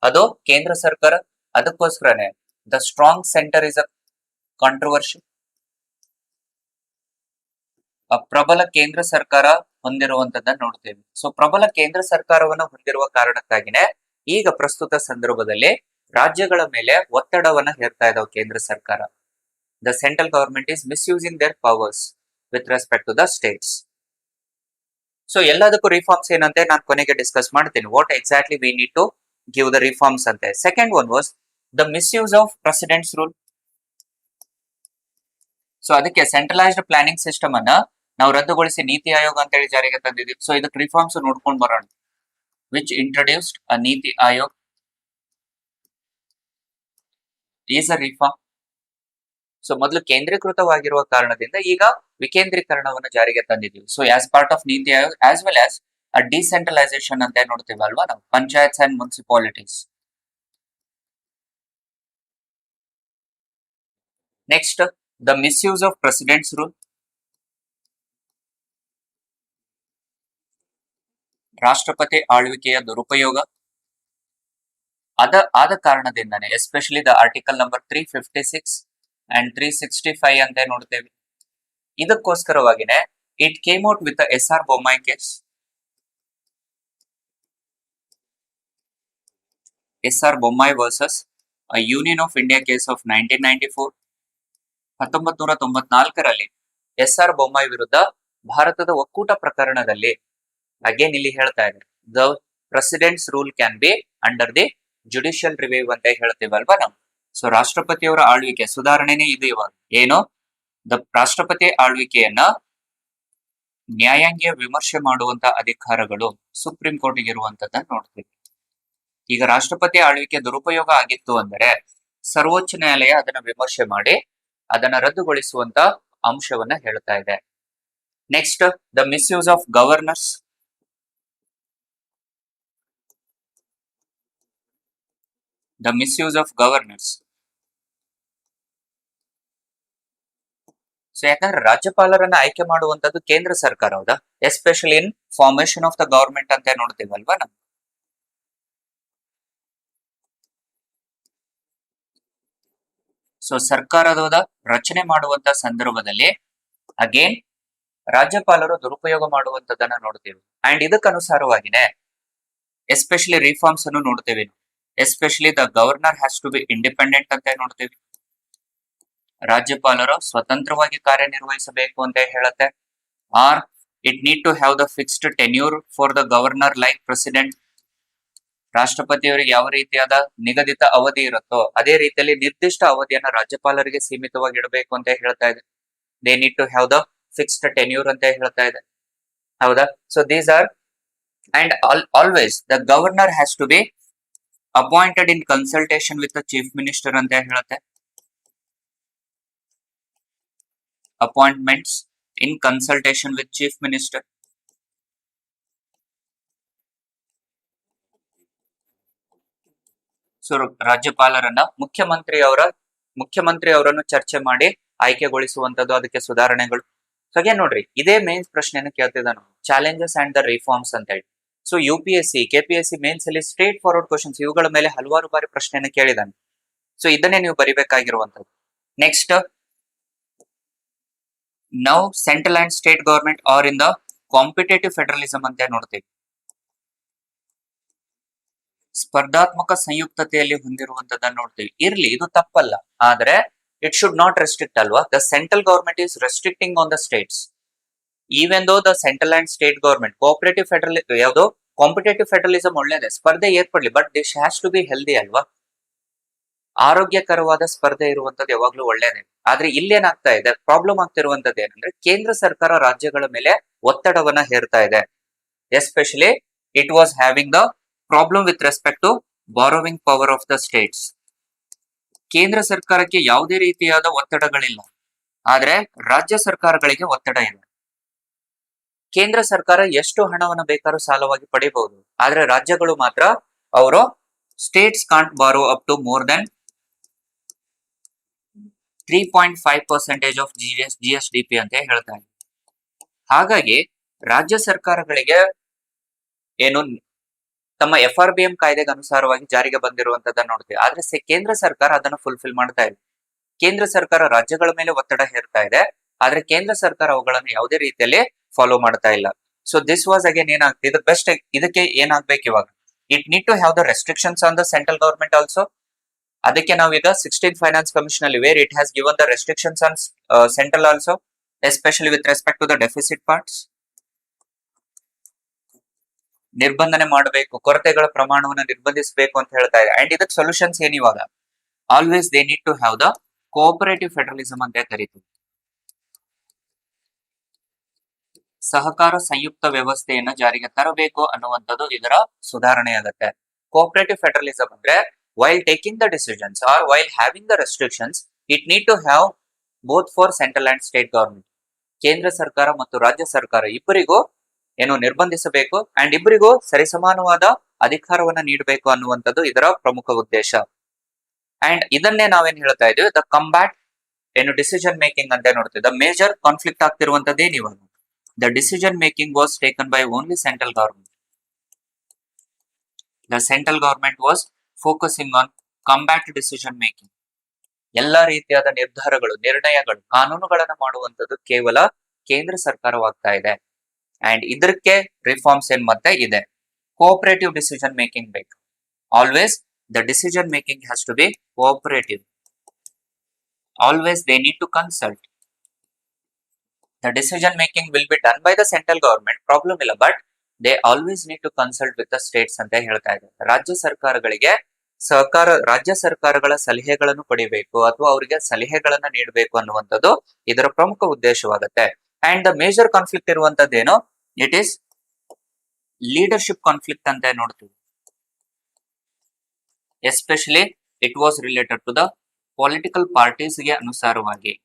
ಅದು ಕೇಂದ್ರ ಸರ್ಕಾರ. ಅದಕ್ಕೋಸ್ಕರನೇ the strong centre is a controversy. ಪ್ರಬಲ ಕೇಂದ್ರ ಸರ್ಕಾರ ಹೊಂದಿರುವಂತದ್ದನ್ನ ನೋಡ್ತೇವೆ. ಸೊ ಪ್ರಬಲ ಕೇಂದ್ರ ಸರ್ಕಾರವನ್ನು ಹೊಂದಿರುವ ಕಾರಣಕ್ಕಾಗಿನೇ ಈಗ ಪ್ರಸ್ತುತ ಸಂದರ್ಭದಲ್ಲಿ ರಾಜ್ಯಗಳ ಮೇಲೆ ಒತ್ತಡವನ್ನ ಹೇರ್ತಾ ಇದಾವೆ ಕೇಂದ್ರ ಸರ್ಕಾರ. The central government is misusing their powers with respect to the states. So ಎಲ್ಲದಕ್ಕೂ ರಿಫಾರ್ಮ್ಸ್ ಏನಂತೆ ನಾನು ಕೊನೆಗೆ ಡಿಸ್ಕಸ್ ಮಾಡ್ತೀನಿ, what exactly we need to give the reforms ಅಂತೆ. Second one was the misuse of president's rule. So ಅದಕ್ಕೆ centralised planning system ಅನ್ನ ನಾವು ರದ್ದುಗೊಳಿಸಿ ನೀತಿ ಆಯೋಗ ಅಂತ ಹೇಳಿ ಜಾರಿಗೆ ತಂದಿದ್ದೀವಿ. ಸೊ ಇದಕ್ಕೆ ರಿಫಾರ್ಮ್ಸ್ ನೋಡ್ಕೊಂಡು ಬರೋಣ. Which introduced a NITI Aayog is a reform. So ಮೊದಲು ಕೇಂದ್ರೀಕೃತವಾಗಿರುವ ಕಾರಣದಿಂದ ಈಗ ವಿಕೇಂದ್ರೀಕರಣವನ್ನು ಜಾರಿಗೆ ತಂದಿದ್ದೀವಿ. So as part of NITI Aayog as well as a decentralisation ಅಂತ ನೋಡ್ತೀವಿ ಅಲ್ವಾ ನಾವು, panchayats and municipalities. Next the misuse of president's rule. ರಾಷ್ಟ್ರಪತಿ ಆಳ್ವಿಕೆಯ ದುರುಪಯೋಗ. ಆದ ಕಾರಣದಿಂದಾನೆ especially the article number 356 and 365 ಅಂತ ನೋಡ್ತೇವೆ. ಇದಕ್ಕೋಸ್ಕರವಾಗಿನೇ it came out with S R. Bommai case. S R. Bommai versus union of India case of 1994. 1994ರಲ್ಲಿ ಎಸ್.ಆರ್. Bommai ವಿರುದ್ಧ ಭಾರತದ ಒಕ್ಕೂಟ ಪ್ರಕರಣದಲ್ಲಿ ಅಗೇನ್ ಇಲ್ಲಿ ಹೇಳ್ತಾ ಇದೆ the presidents rule can be under the judicial review ಅಂತ ಹೇಳ್ತೀವಲ್ವಾ ನಾವು. ಸೊ ರಾಷ್ಟ್ರಪತಿಯವರ ಆಳ್ವಿಕೆ ಸುಧಾರಣೆನೇ ಇದು. ಇವಾಗ ಏನು, ದ ರಾಷ್ಟ್ರಪತಿ ಆಳ್ವಿಕೆಯನ್ನ ನ್ಯಾಯಾಂಗೀಯ ವಿಮರ್ಶೆ ಮಾಡುವಂತ ಅಧಿಕಾರಗಳು ಸುಪ್ರೀಂ ಕೋರ್ಟ್ ಇರುವಂತದ್ದನ್ನ ನೋಡ್ತೀವಿ. ಈಗ ರಾಷ್ಟ್ರಪತಿ ಆಳ್ವಿಕೆ ದುರುಪಯೋಗ ಆಗಿತ್ತು ಅಂದರೆ ಸರ್ವೋಚ್ಚ ನ್ಯಾಯಾಲಯ ಅದನ್ನ ವಿಮರ್ಶೆ ಮಾಡಿ ಅದನ್ನ ರದ್ದುಗೊಳಿಸುವಂತ ಅಂಶವನ್ನ ಹೇಳ್ತಾ ಇದೆ. Next the misuse of governors. The misuse of governors. So ಯಾಕಂದ್ರೆ ರಾಜ್ಯಪಾಲರನ್ನ ಆಯ್ಕೆ ಮಾಡುವಂತದ್ದು ಕೇಂದ್ರ ಸರ್ಕಾರ ಹೌದಾ, especially in formation of the government ಅಂತ ನೋಡ್ತೀವಲ್ವಾ ನಾವು. ಸೊ ಸರ್ಕಾರದ ರಚನೆ ಮಾಡುವಂತ ಸಂದರ್ಭದಲ್ಲಿ ಅಗೇನ್ ರಾಜ್ಯಪಾಲರು ದುರುಪಯೋಗ ಮಾಡುವಂತದನ್ನ ನೋಡ್ತೀವಿ. ಅಂಡ್ ಇದಕ್ಕನುಸಾರವಾಗಿನೇ ಎಸ್ಪೆಷಲಿ ರಿಫಾರ್ಮ್ಸ್ ಅನ್ನು ನೋಡ್ತೀವಿ. Especially the governor has to be independent ಅಂತ ನೋಡ್ತೀವಿ. ರಾಜ್ಯಪಾಲರು ಸ್ವತಂತ್ರವಾಗಿ ಕಾರ್ಯನಿರ್ವಹಿಸಬೇಕು ಅಂತ ಹೇಳುತ್ತೆ. Or it need to have the fixed tenure for the governor like president. ರಾಷ್ಟ್ರಪತಿಯವರಿಗೆ ಯಾವ ರೀತಿಯಾದ ನಿಗದಿತ ಅವಧಿ ಇರುತ್ತೋ ಅದೇ ರೀತಿಯಲ್ಲಿ ನಿರ್ದಿಷ್ಟ ಅವಧಿಯನ್ನ ರಾಜ್ಯಪಾಲರಿಗೆ ಸೀಮಿತವಾಗಿ ಇಡಬೇಕು ಅಂತ ಹೇಳ್ತಾ ಇದೆ. They need to have the fixed tenure ಅಂತ ಹೇಳ್ತಾ ಇದೆ, ಹೌದಾ. So these are and always the governor has to be appointed in consultation with the chief minister ಅಂತ ಹೇಳುತ್ತೆ. Appointments in consultation with chief minister. So ರಾಜ್ಯಪಾಲರನ್ನ ಮುಖ್ಯಮಂತ್ರಿ ಅವರನ್ನು ಚರ್ಚೆ ಮಾಡಿ ಆಯ್ಕೆಗೊಳಿಸುವಂತದ್ದು, ಅದಕ್ಕೆ ಸುಧಾರಣೆಗಳು. ಸೊ ಹಾಗೆ ನೋಡ್ರಿ, ಇದೇ ಮೇನ್ಸ್ ಪ್ರಶ್ನೆಯನ್ನು ಕೇಳ್ತಿದ್ದಾನು, ಚಾಲೆಂಜಸ್ ಅಂಡ್ ದ ರಿಫಾರ್ಮ್ಸ್ ಅಂತ ಹೇಳಿ. ಸೊ UPSC KPSC ಮೇನ್ಸ್ ಅಲ್ಲಿ ಸ್ಟ್ರೇಟ್ ಫಾರ್ವರ್ಡ್ ಕ್ವಶನ್ಸ್, ಇವುಗಳ ಮೇಲೆ ಹಲವಾರು ಬಾರಿ ಪ್ರಶ್ನೆಯನ್ನು ಕೇಳಿದಾನೆ. ಸೊ ಇದನ್ನೇ ನೀವು ಬರಿಬೇಕಾಗಿರುವಂತದ್ದು. Next, now central and state government are in the competitive federalism ಅಂತ ನೋಡ್ತೀವಿ. ಸ್ಪರ್ಧಾತ್ಮಕ ಸಂಯುಕ್ತತೆಯಲ್ಲಿ ಹೊಂದಿರುವಂತದನ್ನ ನೋಡ್ತೀವಿ. ಇರ್ಲಿ, ಇದು ತಪ್ಪಲ್ಲ, ಆದ್ರೆ ಇಟ್ ಶುಡ್ ನಾಟ್ ರೆಸ್ಟ್ರಿಕ್ಟ್ ಅಲ್ವಾ. The central government is restricting on the states. Even though the central and state government cooperative federalism, ಯಾವುದು ಕಾಂಪಿಟೇಟಿವ್ ಫೆಡರಲಿಸಂ ಒಳ್ಳೇದೆ, ಸ್ಪರ್ಧೆ ಏರ್ಪಡ್ಲಿ, but this has to be healthy ಅಲ್ವಾ. ಆರೋಗ್ಯಕರವಾದ ಸ್ಪರ್ಧೆ ಇರುವಂತದ್ದು ಯಾವಾಗ್ಲೂ ಒಳ್ಳೇದೇ. ಆದ್ರೆ ಇಲ್ಲೇನಾಗ್ತಾ ಇದೆ, ಪ್ರಾಬ್ಲಮ್ ಆಗ್ತಿರುವಂತದ್ದು ಏನಂದ್ರೆ ಕೇಂದ್ರ ಸರ್ಕಾರ ರಾಜ್ಯಗಳ ಮೇಲೆ ಒತ್ತಡವನ್ನ ಹೇರ್ತಾ ಇದೆ. Especially it was having the problem with respect to borrowing power of the states. ಕೇಂದ್ರ ಸರ್ಕಾರಕ್ಕೆ ಯಾವುದೇ ರೀತಿಯಾದ ಒತ್ತಡಗಳಿಲ್ಲ, ಆದ್ರೆ ರಾಜ್ಯ ಸರ್ಕಾರಗಳಿಗೆ ಒತ್ತಡ ಇದೆ. ಕೇಂದ್ರ ಸರ್ಕಾರ ಎಷ್ಟು ಹಣವನ್ನು ಬೇಕಾದ್ರೂ ಸಾಲವಾಗಿ ಪಡಿಬಹುದು, ಆದ್ರೆ ರಾಜ್ಯಗಳು ಮಾತ್ರ ಅವರು states can't borrow up to more than 3.5% of GSDP ಅಂತ ಹೇಳ್ತಾ ಇದೆ. ಹಾಗಾಗಿ ರಾಜ್ಯ ಸರ್ಕಾರಗಳಿಗೆ ಏನು ತಮ್ಮ FRBM ಕಾಯ್ದೆಗೆ ಅನುಸಾರವಾಗಿ ಜಾರಿಗೆ ಬಂದಿರುವಂತದ್ದನ್ನ ನೋಡ್ತೀವಿ. ಆದ್ರೆ ಕೇಂದ್ರ ಸರ್ಕಾರ ಅದನ್ನು ಫುಲ್ಫಿಲ್ ಮಾಡ್ತಾ ಇದೆ. ಕೇಂದ್ರ ಸರ್ಕಾರ ರಾಜ್ಯಗಳ ಮೇಲೆ ಒತ್ತಡ ಹೇರ್ತಾ ಇದೆ, ಆದ್ರೆ ಕೇಂದ್ರ ಸರ್ಕಾರ ಅವುಗಳನ್ನು ಯಾವುದೇ ರೀತಿಯಲ್ಲಿ ಫಾಲೋ ಮಾಡ್ತಾ ಇಲ್ಲ. ಸೊ ದಿಸ್ ವಾಸ್ ಅಗೇನ್ ಏನಾಗ್ತದೆ, ಇದು ಬೆಸ್ಟ್. ಇದಕ್ಕೆ ಏನಾಗ್ಬೇಕು ಇವಾಗ, it need to have the restrictions on the central government also. ಅದಕ್ಕೆ ನಾವೀಗ 16th ಫೈನಾನ್ಸ್ ಕಮಿಷನ್ ಅಲ್ಲಿ where it has given the restrictions on central also, especially with respect to the deficit parts. ನಿರ್ಬಂಧನೆ ಮಾಡಬೇಕು, ಕೊರತೆಗಳ ಪ್ರಮಾಣವನ್ನು ನಿರ್ಬಂಧಿಸಬೇಕು ಅಂತ ಹೇಳ್ತಾ ಇದೆ. ಅಂಡ್ ಇದಕ್ಕೆ ಸೊಲ್ಯೂಷನ್ಸ್ ಏನ್ ಇವಾಗ, always they need to have the cooperative federalism ಅಂತ ಕರೀತೀವಿ. ಸಹಕಾರ ಸಂಯುಕ್ತ ವ್ಯವಸ್ಥೆಯನ್ನ ಜಾರಿಗೆ ತರಬೇಕು ಅನ್ನುವಂಥದ್ದು ಇದರ ಸುಧಾರಣೆ ಆಗುತ್ತೆ. ಕೋಆಪರೇಟಿವ್ ಫೆಡರಲಿಸಂ ಅಂದ್ರೆ while taking the decisions or while having the restrictions, it need to have both for central and state government. ಕೇಂದ್ರ ಸರ್ಕಾರ ಮತ್ತು ರಾಜ್ಯ ಸರ್ಕಾರ ಇಬ್ಬರಿಗೂ ಏನು ನಿರ್ಬಂಧಿಸಬೇಕು, ಅಂಡ್ ಇಬ್ಬರಿಗೂ ಸರಿಸಮಾನವಾದ ಅಧಿಕಾರವನ್ನ ನೀಡಬೇಕು ಅನ್ನುವಂಥದ್ದು ಇದರ ಪ್ರಮುಖ ಉದ್ದೇಶ. ಅಂಡ್ ಇದನ್ನೇ ನಾವೇನ್ ಹೇಳ್ತಾ ಇದೀವಿ, ದ ಕಂಬ್ಯಾಟ್ ಏನು ಡಿಸಿಷನ್ ಮೇಕಿಂಗ್ ಅಂತ ನೋಡ್ತೀವಿ. ದ ಮೇಜರ್ ಕಾನ್ಫ್ಲಿಕ್ಟ್ ಆಗ್ತಿರುವಂತದ್ದೇನು ಇವಾಗ, the decision making was taken by only central government. The central government was focusing on combat decision making. ಎಲ್ಲಾ ರೀತಿಯಾದ ನಿರ್ಣಯಗಳು, ಕಾನೂನುಗಳನ್ನ ಮಾಡುವಂತದ್ದು ಕೇವಲ ಕೇಂದ್ರ ಸರ್ಕಾರವಾಗ್ತಾ ಇದೆ. ಅಂಡ್ ಇದಕ್ಕೆ ರಿಫಾರ್ಮ್ಸ್ ಏನ್ ಮತ್ತೆ ಇದೆ, ಕೋಆಪರೇಟಿವ್ ಡಿಸಿಷನ್ ಮೇಕಿಂಗ್ ಬೇಕು. Always the decision making has to be cooperative. Always they need to consult. The decision making will be done by the central government, problem ಇಲ್ಲ, but they always need to consult with the states ಅಂತ ಹೇಳ್ತಾ ಇದೆ. ರಾಜ್ಯ ಸರ್ಕಾರಗಳಿಗೆ ರಾಜ್ಯ ಸರ್ಕಾರಗಳ ಸಲಹೆಗಳನ್ನು ಪಡಿಬೇಕು ಅಥವಾ ಅವರಿಗೆ ಸಲಹೆಗಳನ್ನ ನೀಡಬೇಕು ಅನ್ನುವಂಥದ್ದು ಇದರ ಪ್ರಮುಖ ಉದ್ದೇಶವಾಗುತ್ತೆ. ಅಂಡ್ ದ ಮೇಜರ್ ಕಾನ್ಫ್ಲಿಕ್ಟ್ ಇರುವಂತದ್ದೇನು, ಇಟ್ ಈಸ್ ಲೀಡರ್ಶಿಪ್ ಕಾನ್ಫ್ಲಿಕ್ಟ್ ಅಂತ ನೋಡ್ತೀವಿ. Especially it was related to the political ಪಾರ್ಟೀಸ್ಗೆ ಅನುಸಾರವಾಗಿ.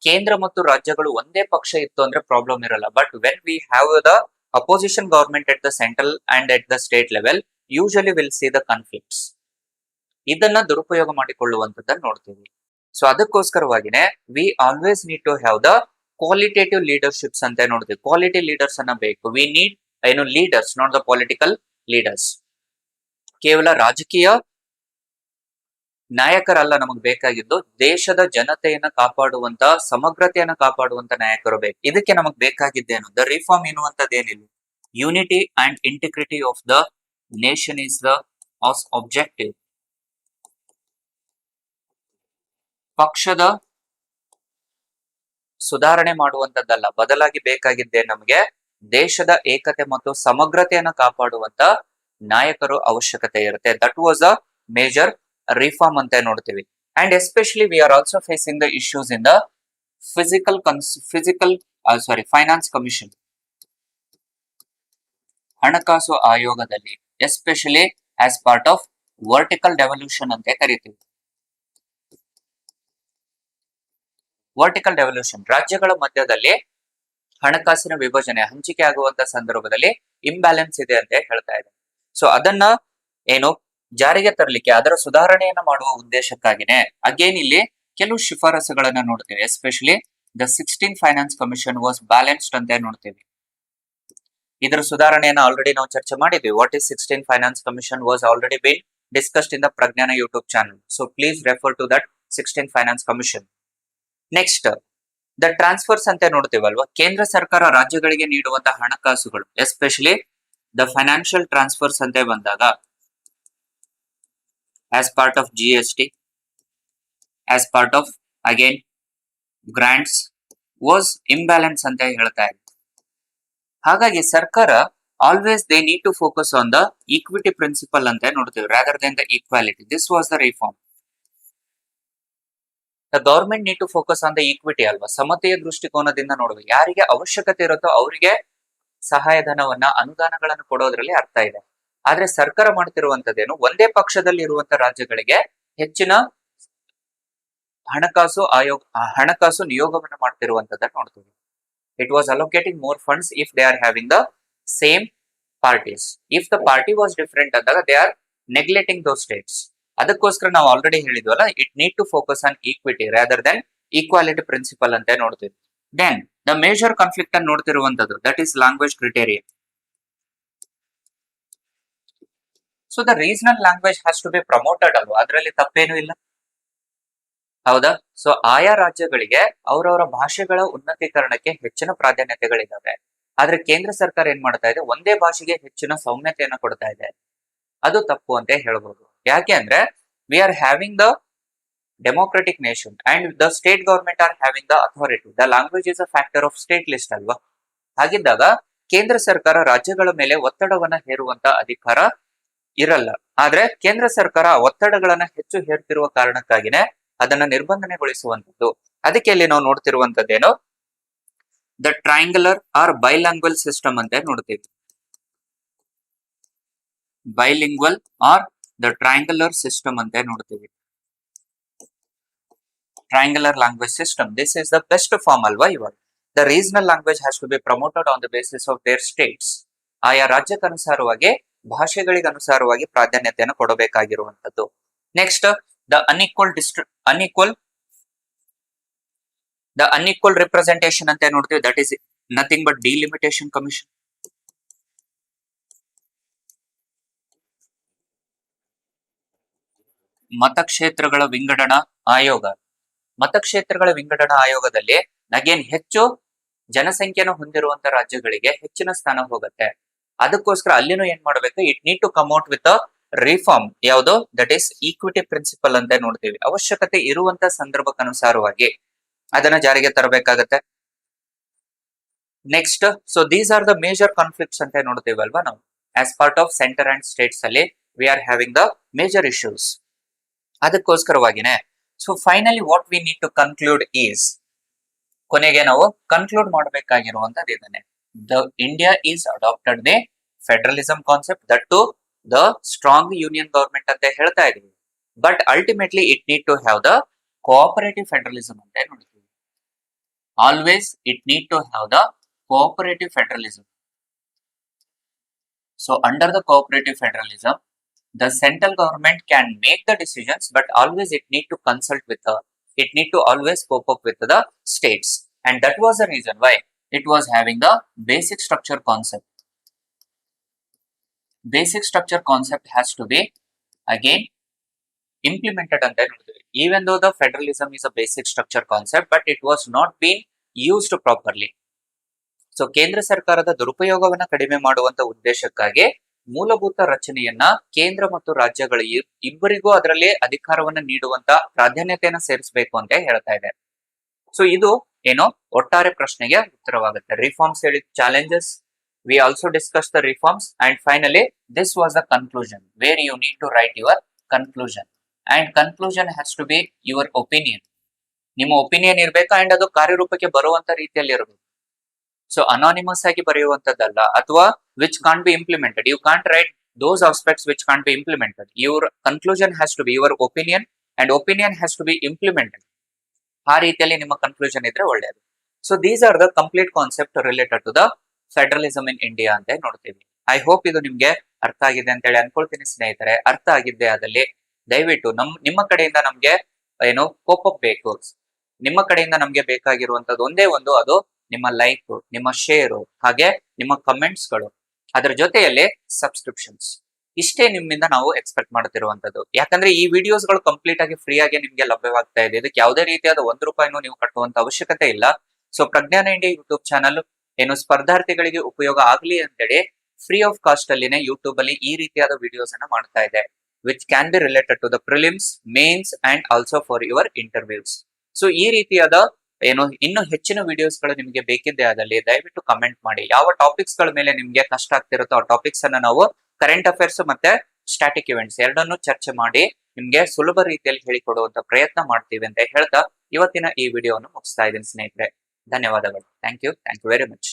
ಕೇಂದ್ರ ಮತ್ತು ರಾಜ್ಯಗಳು ಒಂದೇ ಪಕ್ಷ ಇತ್ತು ಅಂದ್ರೆ ಪ್ರಾಬ್ಲಮ್ ಇರಲ್ಲ, but when we have the opposition government at the central and at the state level, usually will see the conflicts. ಇದನ್ನ ದುರುಪಯೋಗ ಮಾಡಿಕೊಳ್ಳುವಂತದ್ದನ್ನು ನೋಡ್ತೀವಿ. ಸೊ ಅದಕ್ಕೋಸ್ಕರವಾಗಿನೇ we always need to have the qualitative leaderships ಅಂತ ನೋಡ್ತೀವಿ. ಕ್ವಾಲಿಟಿ ಲೀಡರ್ಸ್ ಅನ್ನ ಬೇಕು. We need ಏನು leaders, not the political leaders. ಕೇವಲ ರಾಜಕೀಯ ನಾಯಕರಲ್ಲ ನಮಗ್ ಬೇಕಾಗಿದ್ದು, ದೇಶದ ಜನತೆಯನ್ನ ಕಾಪಾಡುವಂತ, ಸಮಗ್ರತೆಯನ್ನ ಕಾಪಾಡುವಂತ ನಾಯಕರು ಬೇಕು. ಇದಕ್ಕೆ ನಮಗ್ ಬೇಕಾಗಿದ್ದೇನು, ದ ರಿಫಾರ್ಮ್ ಎನ್ನುವಂತದ್ದೇನಿಲ್ಲ, unity and integrity of the nation is the objective. ಪಕ್ಷದ ಸುಧಾರಣೆ ಮಾಡುವಂತದ್ದಲ್ಲ, ಬದಲಾಗಿ ಬೇಕಾಗಿದ್ದೇ ನಮಗೆ ದೇಶದ ಏಕತೆ ಮತ್ತು ಸಮಗ್ರತೆಯನ್ನ ಕಾಪಾಡುವಂತ ನಾಯಕರು ಅವಶ್ಯಕತೆ ಇರುತ್ತೆ. That was a major reform ಅಂತ ನೋಡ್ತೀವಿ. And especially we are also facing the issues in the finance commission, ಹಣಕಾಸು ಆಯೋಗದಲ್ಲಿ, especially as part of vertical devolution ಅಂತ ಕರಿತೀವಿ. ವರ್ಟಿಕಲ್ ಡೆವಲ್ಯೂಷನ್, ರಾಜ್ಯಗಳ ಮಧ್ಯದಲ್ಲಿ ಹಣಕಾಸಿನ ವಿಭಜನೆ, ಹಂಚಿಕೆ ಆಗುವಂತ ಸಂದರ್ಭದಲ್ಲಿ ಇಂಬ್ಯಾಲೆನ್ಸ್ ಇದೆ ಅಂತ ಹೇಳ್ತಾ ಇದೆ. ಸೊ ಅದನ್ನ ಏನು ಜಾರಿಗೆ ತರಲಿಕ್ಕೆ, ಅದರ ಸುಧಾರಣೆಯನ್ನ ಮಾಡುವ ಉದ್ದೇಶಕ್ಕಾಗಿನೇ ಅಗೇನ್ ಇಲ್ಲಿ ಕೆಲವು ಶಿಫಾರಸುಗಳನ್ನ ನೋಡ್ತೀವಿ. Especially the 16 finance commission was balanced ಅಂತ ನೋಡ್ತೀವಿ. ಇದರ ಸುಧಾರಣೆಯನ್ನ ಆಲ್ರೆಡಿ ನಾವು ಚರ್ಚೆ ಮಾಡಿದ್ವಿ. What is 16 finance commission was already been discussed in the Prajnana YouTube channel. So please refer to that 16 finance commission. Next the transfers ಅಂತ ನೋಡ್ತೀವಲ್ವಾ, ಕೇಂದ್ರ ಸರ್ಕಾರ ರಾಜ್ಯಗಳಿಗೆ ನೀಡುವಂತಹ ಹಣಕಾಸುಗಳು, ಎಸ್ಪೆಷಲಿ ದ ಫೈನಾನ್ಷಿಯಲ್ ಟ್ರಾನ್ಸ್ಫರ್ಸ್ ಅಂತ ಬಂದಾಗ as part of GST, as part of again grants was imbalance ಅಂತ ಹೇಳ್ತಾ ಇದೆ. ಹಾಗಾಗಿ ಸರ್ಕಾರ always they need to focus on the equity principle ಅಂತ ನೋಡ್ತೀವಿ, rather than the equality. This was the reform. The government need to focus on the equity ಅಲ್ವಾ, ಸಮತೆಯ ದೃಷ್ಟಿಕೋನದಿಂದ ನೋಡ್ಬೇಕು. ಯಾರಿಗೆ ಅವಶ್ಯಕತೆ ಇರುತ್ತೋ ಅವರಿಗೆ ಸಹಾಯಧನವನ್ನ, ಅನುದಾನಗಳನ್ನು ಕೊಡೋದ್ರಲ್ಲಿ ಅರ್ಥ ಇದೆ. ಆದ್ರೆ ಸರ್ಕಾರ ಮಾಡ್ತಿರುವಂತದ್ದೇನು, ಒಂದೇ ಪಕ್ಷದಲ್ಲಿ ಇರುವಂತ ರಾಜ್ಯಗಳಿಗೆ ಹೆಚ್ಚಿನ ಹಣಕಾಸು ನಿಯೋಗವನ್ನು ಮಾಡ್ತಿರುವಂತದ್ದನ್ನು ನೋಡ್ತೀವಿ. It was allocating more funds if they are having the same parties. If the party was different ಅಂದಾಗ they are neglecting those states. ಅದಕ್ಕೋಸ್ಕರ ನಾವು ಆಲ್ರೆಡಿ ಹೇಳಿದ್ವಲ್ಲ, it need to focus on equity rather than equality principle ಅಂತ ನೋಡ್ತೀವಿ. Then the major conflict ಅನ್ನು ನೋಡ್ತಿರುವಂತದ್ದು that is language criteria. So the regional language has to be promoted ಅಲ್ವಾ, ಅದರಲ್ಲಿ ತಪ್ಪೇನೂ ಇಲ್ಲ, ಹೌದಾ? ಸೊ ಆಯಾ ರಾಜ್ಯಗಳಿಗೆ ಅವರವರ ಭಾಷೆಗಳ ಉನ್ನತೀಕರಣಕ್ಕೆ ಹೆಚ್ಚಿನ ಪ್ರಾಧಾನ್ಯತೆಗಳಿದ್ದಾವೆ. ಆದ್ರೆ ಕೇಂದ್ರ ಸರ್ಕಾರ ಏನ್ ಮಾಡ್ತಾ ಇದೆ, ಒಂದೇ ಭಾಷೆಗೆ ಹೆಚ್ಚಿನ ಸೌಮ್ಯತೆಯನ್ನು ಕೊಡ್ತಾ ಇದೆ. ಅದು ತಪ್ಪು ಅಂತ ಹೇಳ್ಬೋದು. ಯಾಕೆ ಅಂದ್ರೆ V are having the democratic nation and the state government are having the authority. The language is a factor of state list ಅಲ್ವಾ. ಹಾಗಿದ್ದಾಗ ಕೇಂದ್ರ ಸರ್ಕಾರ ರಾಜ್ಯಗಳ ಮೇಲೆ ಒತ್ತಡವನ್ನ ಹೇರುವಂತ ಅಧಿಕಾರ ಇರಲ್ಲ. ಆದ್ರೆ ಕೇಂದ್ರ ಸರ್ಕಾರ ಒತ್ತಡಗಳನ್ನ ಹೆಚ್ಚು ಹೇರ್ತಿರುವ ಕಾರಣಕ್ಕಾಗಿನೇ ಅದನ್ನ ನಿರ್ಬಂಧನೆಗೊಳಿಸುವಂತದ್ದು. ಅದಕ್ಕೆ ಇಲ್ಲಿ ನಾವು ನೋಡ್ತಿರುವಂತದ್ದೇನು, the triangular or bilingual system ಅಂತ ನೋಡ್ತೀವಿ. Bilingual or the triangular system ಅಂತ ನೋಡ್ತೀವಿ. Triangular language system, this is the best form ಅಲ್ವಾ. ಇವಾಗ the regional language has to be promoted on the basis of their states. ಆಯಾ ರಾಜ್ಯಕ್ಕನುಸಾರವಾಗಿ, ಭಾಷೆಗಳಿಗೆ ಅನುಸಾರವಾಗಿ ಪ್ರಾಧಾನ್ಯತೆಯನ್ನು ಕೊಡಬೇಕಾಗಿರುವಂತದ್ದು. ನೆಕ್ಸ್ಟ್ ದ ಅನ್ಇಕ್ವಲ್ ರಿಪ್ರೆಸೆಂಟೇಷನ್ ಅಂತ ನೋಡ್ತೀವಿ. That is nothing but delimitation commission. ಮತಕ್ಷೇತ್ರಗಳ ವಿಂಗಡಣಾ ಆಯೋಗ. ಮತಕ್ಷೇತ್ರಗಳ ವಿಂಗಡಣಾ ಆಯೋಗದಲ್ಲಿ ಅಗೇನ್ ಹೆಚ್ಚು ಜನಸಂಖ್ಯೆಯನ್ನು ಹೊಂದಿರುವಂತ ರಾಜ್ಯಗಳಿಗೆ ಹೆಚ್ಚಿನ ಸ್ಥಾನ ಹೋಗುತ್ತೆ. ಅದಕ್ಕೋಸ್ಕರ ಅಲ್ಲಿನೂ ಏನ್ ಮಾಡ್ಬೇಕು, it need to come out with reform. ಯಾವುದು, ದಟ್ ಈಸ್ ಈಕ್ವಿಟಿ ಪ್ರಿನ್ಸಿಪಲ್ ಅಂತ ನೋಡ್ತೀವಿ. ಅವಶ್ಯಕತೆ ಇರುವಂತ ಸಂದರ್ಭಕ್ಕನುಸಾರವಾಗಿ ಅದನ್ನ ಜಾರಿಗೆ ತರಬೇಕಾಗತ್ತೆ. Next, so these are the major conflicts ಅಂತ ನೋಡ್ತೀವಲ್ವಾ ನಾವು. As part of centre and states ಅಲ್ಲಿ we are having the major issues. ಅದಕ್ಕೋಸ್ಕರವಾಗಿನೇ so finally what we need to conclude is, ಕೊನೆಗೆ ನಾವು ಕನ್ಕ್ಲೂಡ್ ಮಾಡಬೇಕಾಗಿರುವಂತದ್ದು ಇದನ್ನೇ. The India is adopted the federalism concept, that to the strong union government ಅಂತ ಹೇಳ್ತಾ ಇದೀವಿ. But ultimately it need to have the cooperative federalism ಅಂತ ನೋಡ್ತೀವಿ. Always it need to have the cooperative federalism. So under the cooperative federalism, the central government can make the decisions, but always it need to consult with the It need to always cope up with the states, and that was the reason why it was having the basic structure concept. Basic structure concept has to be again implemented ಅಂತ ನೋಡಿದ್ವಿ. Even though the federalism is a basic structure concept, but it was not being used properly. So ಕೇಂದ್ರ ಸರ್ಕಾರದ ದುರುಪಯೋಗವನ್ನ ಕಡಿಮೆ ಮಾಡುವಂತ ಉದ್ದೇಶಕ್ಕಾಗಿ ಮೂಲಭೂತ ರಚನೆಯನ್ನ ಕೇಂದ್ರ ಮತ್ತು ರಾಜ್ಯಗಳ ಇಬ್ಬರಿಗೂ ಅದರಲ್ಲಿ ಅಧಿಕಾರವನ್ನ ನೀಡುವಂತ ಪ್ರಾಧಾನ್ಯತೆಯನ್ನ ಸೇರಿಸಬೇಕು ಅಂತ ಹೇಳ್ತಾ ಇದೆ. ಸೊ ಇದು ಏನೋ ಒಟ್ಟಾರೆ ಪ್ರಶ್ನೆಗೆ ಉತ್ತರವಾಗುತ್ತೆ. ರಿಫಾರ್ಮ್ಸ್ ಹೇಳಿದ challenges, we also discuss the reforms, and finally this was the conclusion where you need to write your conclusion, and conclusion has to be your opinion. ನಿಮ್ಮ ಒಪಿನಿಯನ್ ಇರ್ಬೇಕು ಅಂಡ್ ಅದು ಕಾರ್ಯರೂಪಕ್ಕೆ ಬರುವಂತ ರೀತಿಯಲ್ಲಿ ಇರಬೇಕು. ಸೊ ಅನಾನಿಮಸ್ ಆಗಿ ಬರೆಯುವಂತದ್ದಲ್ಲ, ಅಥವಾ which can't be implemented. You can't write those aspects which can't be implemented. Your conclusion has to be your opinion, and opinion has to be implemented. ಆ ರೀತಿಯಲ್ಲಿ ನಿಮ್ಮ ಕನ್ಕ್ಲೂಷನ್ ಇದ್ರೆ ಒಳ್ಳೆಯದು. So these are the complete concept related to the federalism in India ಅಂತ ನೋಡ್ತೀವಿ. I hope ಇದು ನಿಮ್ಗೆ ಅರ್ಥ ಆಗಿದೆ ಅಂತ ಹೇಳಿ ಅನ್ಕೊಳ್ತೀನಿ ಸ್ನೇಹಿತರೆ. ಅರ್ಥ ಆಗಿದ್ದೆ ಆದಲ್ಲಿ ದಯವಿಟ್ಟು ನಿಮ್ಮ ಕಡೆಯಿಂದ ನಮ್ಗೆ ಏನು ಕೋಪಪ್ ಬೇಕು. ನಿಮ್ಮ ಕಡೆಯಿಂದ ನಮ್ಗೆ ಬೇಕಾಗಿರುವಂತದ್ದು ಒಂದೇ ಒಂದು, ಅದು ನಿಮ್ಮ ಲೈಕ್, ನಿಮ್ಮ ಶೇರು, ಹಾಗೆ ನಿಮ್ಮ ಕಮೆಂಟ್ಸ್ ಗಳು, ಅದರ ಜೊತೆಯಲ್ಲಿ ಸಬ್ಸ್ಕ್ರಿಪ್ಷನ್ಸ್. ಇಷ್ಟೇ ನಿಮ್ಮಿಂದ ನಾವು ಎಕ್ಸ್ಪೆಕ್ಟ್ ಮಾಡುತ್ತಿರುವಂತದ್ದು. ಯಾಕಂದ್ರೆ ಈ ವಿಡಿಯೋಸ್ ಗಳು ಕಂಪ್ಲೀಟ್ ಆಗಿ ಫ್ರೀ ಆಗಿ ನಿಮ್ಗೆ ಲಭ್ಯವಾಗ್ತಾ ಇದೆ. ಇದಕ್ಕೆ ಯಾವುದೇ ರೀತಿಯಾದ ₹1 ನೀವು ಕಟ್ಟುವಂತ ಅವಶ್ಯಕತೆ ಇಲ್ಲ. So Prajnana India YouTube channel ಏನು ಸ್ಪರ್ಧಾರ್ಥಿಗಳಿಗೆ ಉಪಯೋಗ ಆಗ್ಲಿ ಅಂತೇಳಿ ಫ್ರೀ ಆಫ್ ಕಾಸ್ಟ್ ಅಲ್ಲಿನೇ ಯೂಟ್ಯೂಬ್ ಅಲ್ಲಿ ಈ ರೀತಿಯಾದ ವಿಡಿಯೋಸ್ ಅನ್ನ ಮಾಡ್ತಾ ಇದೆ, which can be related to the prelims, mains and also for your interviews. So ಈ ರೀತಿಯಾದ ಏನು ಇನ್ನು ಹೆಚ್ಚಿನ ವಿಡಿಯೋಸ್ ಗಳು ನಿಮಗೆ ಬೇಕಿದ್ದೆ ಆದಲ್ಲಿ ದಯವಿಟ್ಟು ಕಮೆಂಟ್ ಮಾಡಿ. ಯಾವ ಟಾಪಿಕ್ಸ್ ಗಳ ಮೇಲೆ ನಿಮ್ಗೆ ಕಷ್ಟ ಆಗ್ತಿರುತ್ತೋ ಆ ಟಾಪಿಕ್ಸ್ ಅನ್ನ ನಾವು ಕರೆಂಟ್ ಅಫೇರ್ಸ್ ಮತ್ತೆ ಸ್ಟಾಟಿಕ್ ಇವೆಂಟ್ಸ್ ಎರಡನ್ನೂ ಚರ್ಚೆ ಮಾಡಿ ನಿಮ್ಗೆ ಸುಲಭ ರೀತಿಯಲ್ಲಿ ಹೇಳಿಕೊಡುವಂತ ಪ್ರಯತ್ನ ಮಾಡ್ತೀವಿ ಅಂತ ಹೇಳ್ತಾ ಇವತ್ತಿನ ಈ ವಿಡಿಯೋವನ್ನು ಮುಗಿಸ್ತಾ ಇದ್ದೀನಿ ಸ್ನೇಹಿತರೆ. ಧನ್ಯವಾದಗಳು. Thank you very much.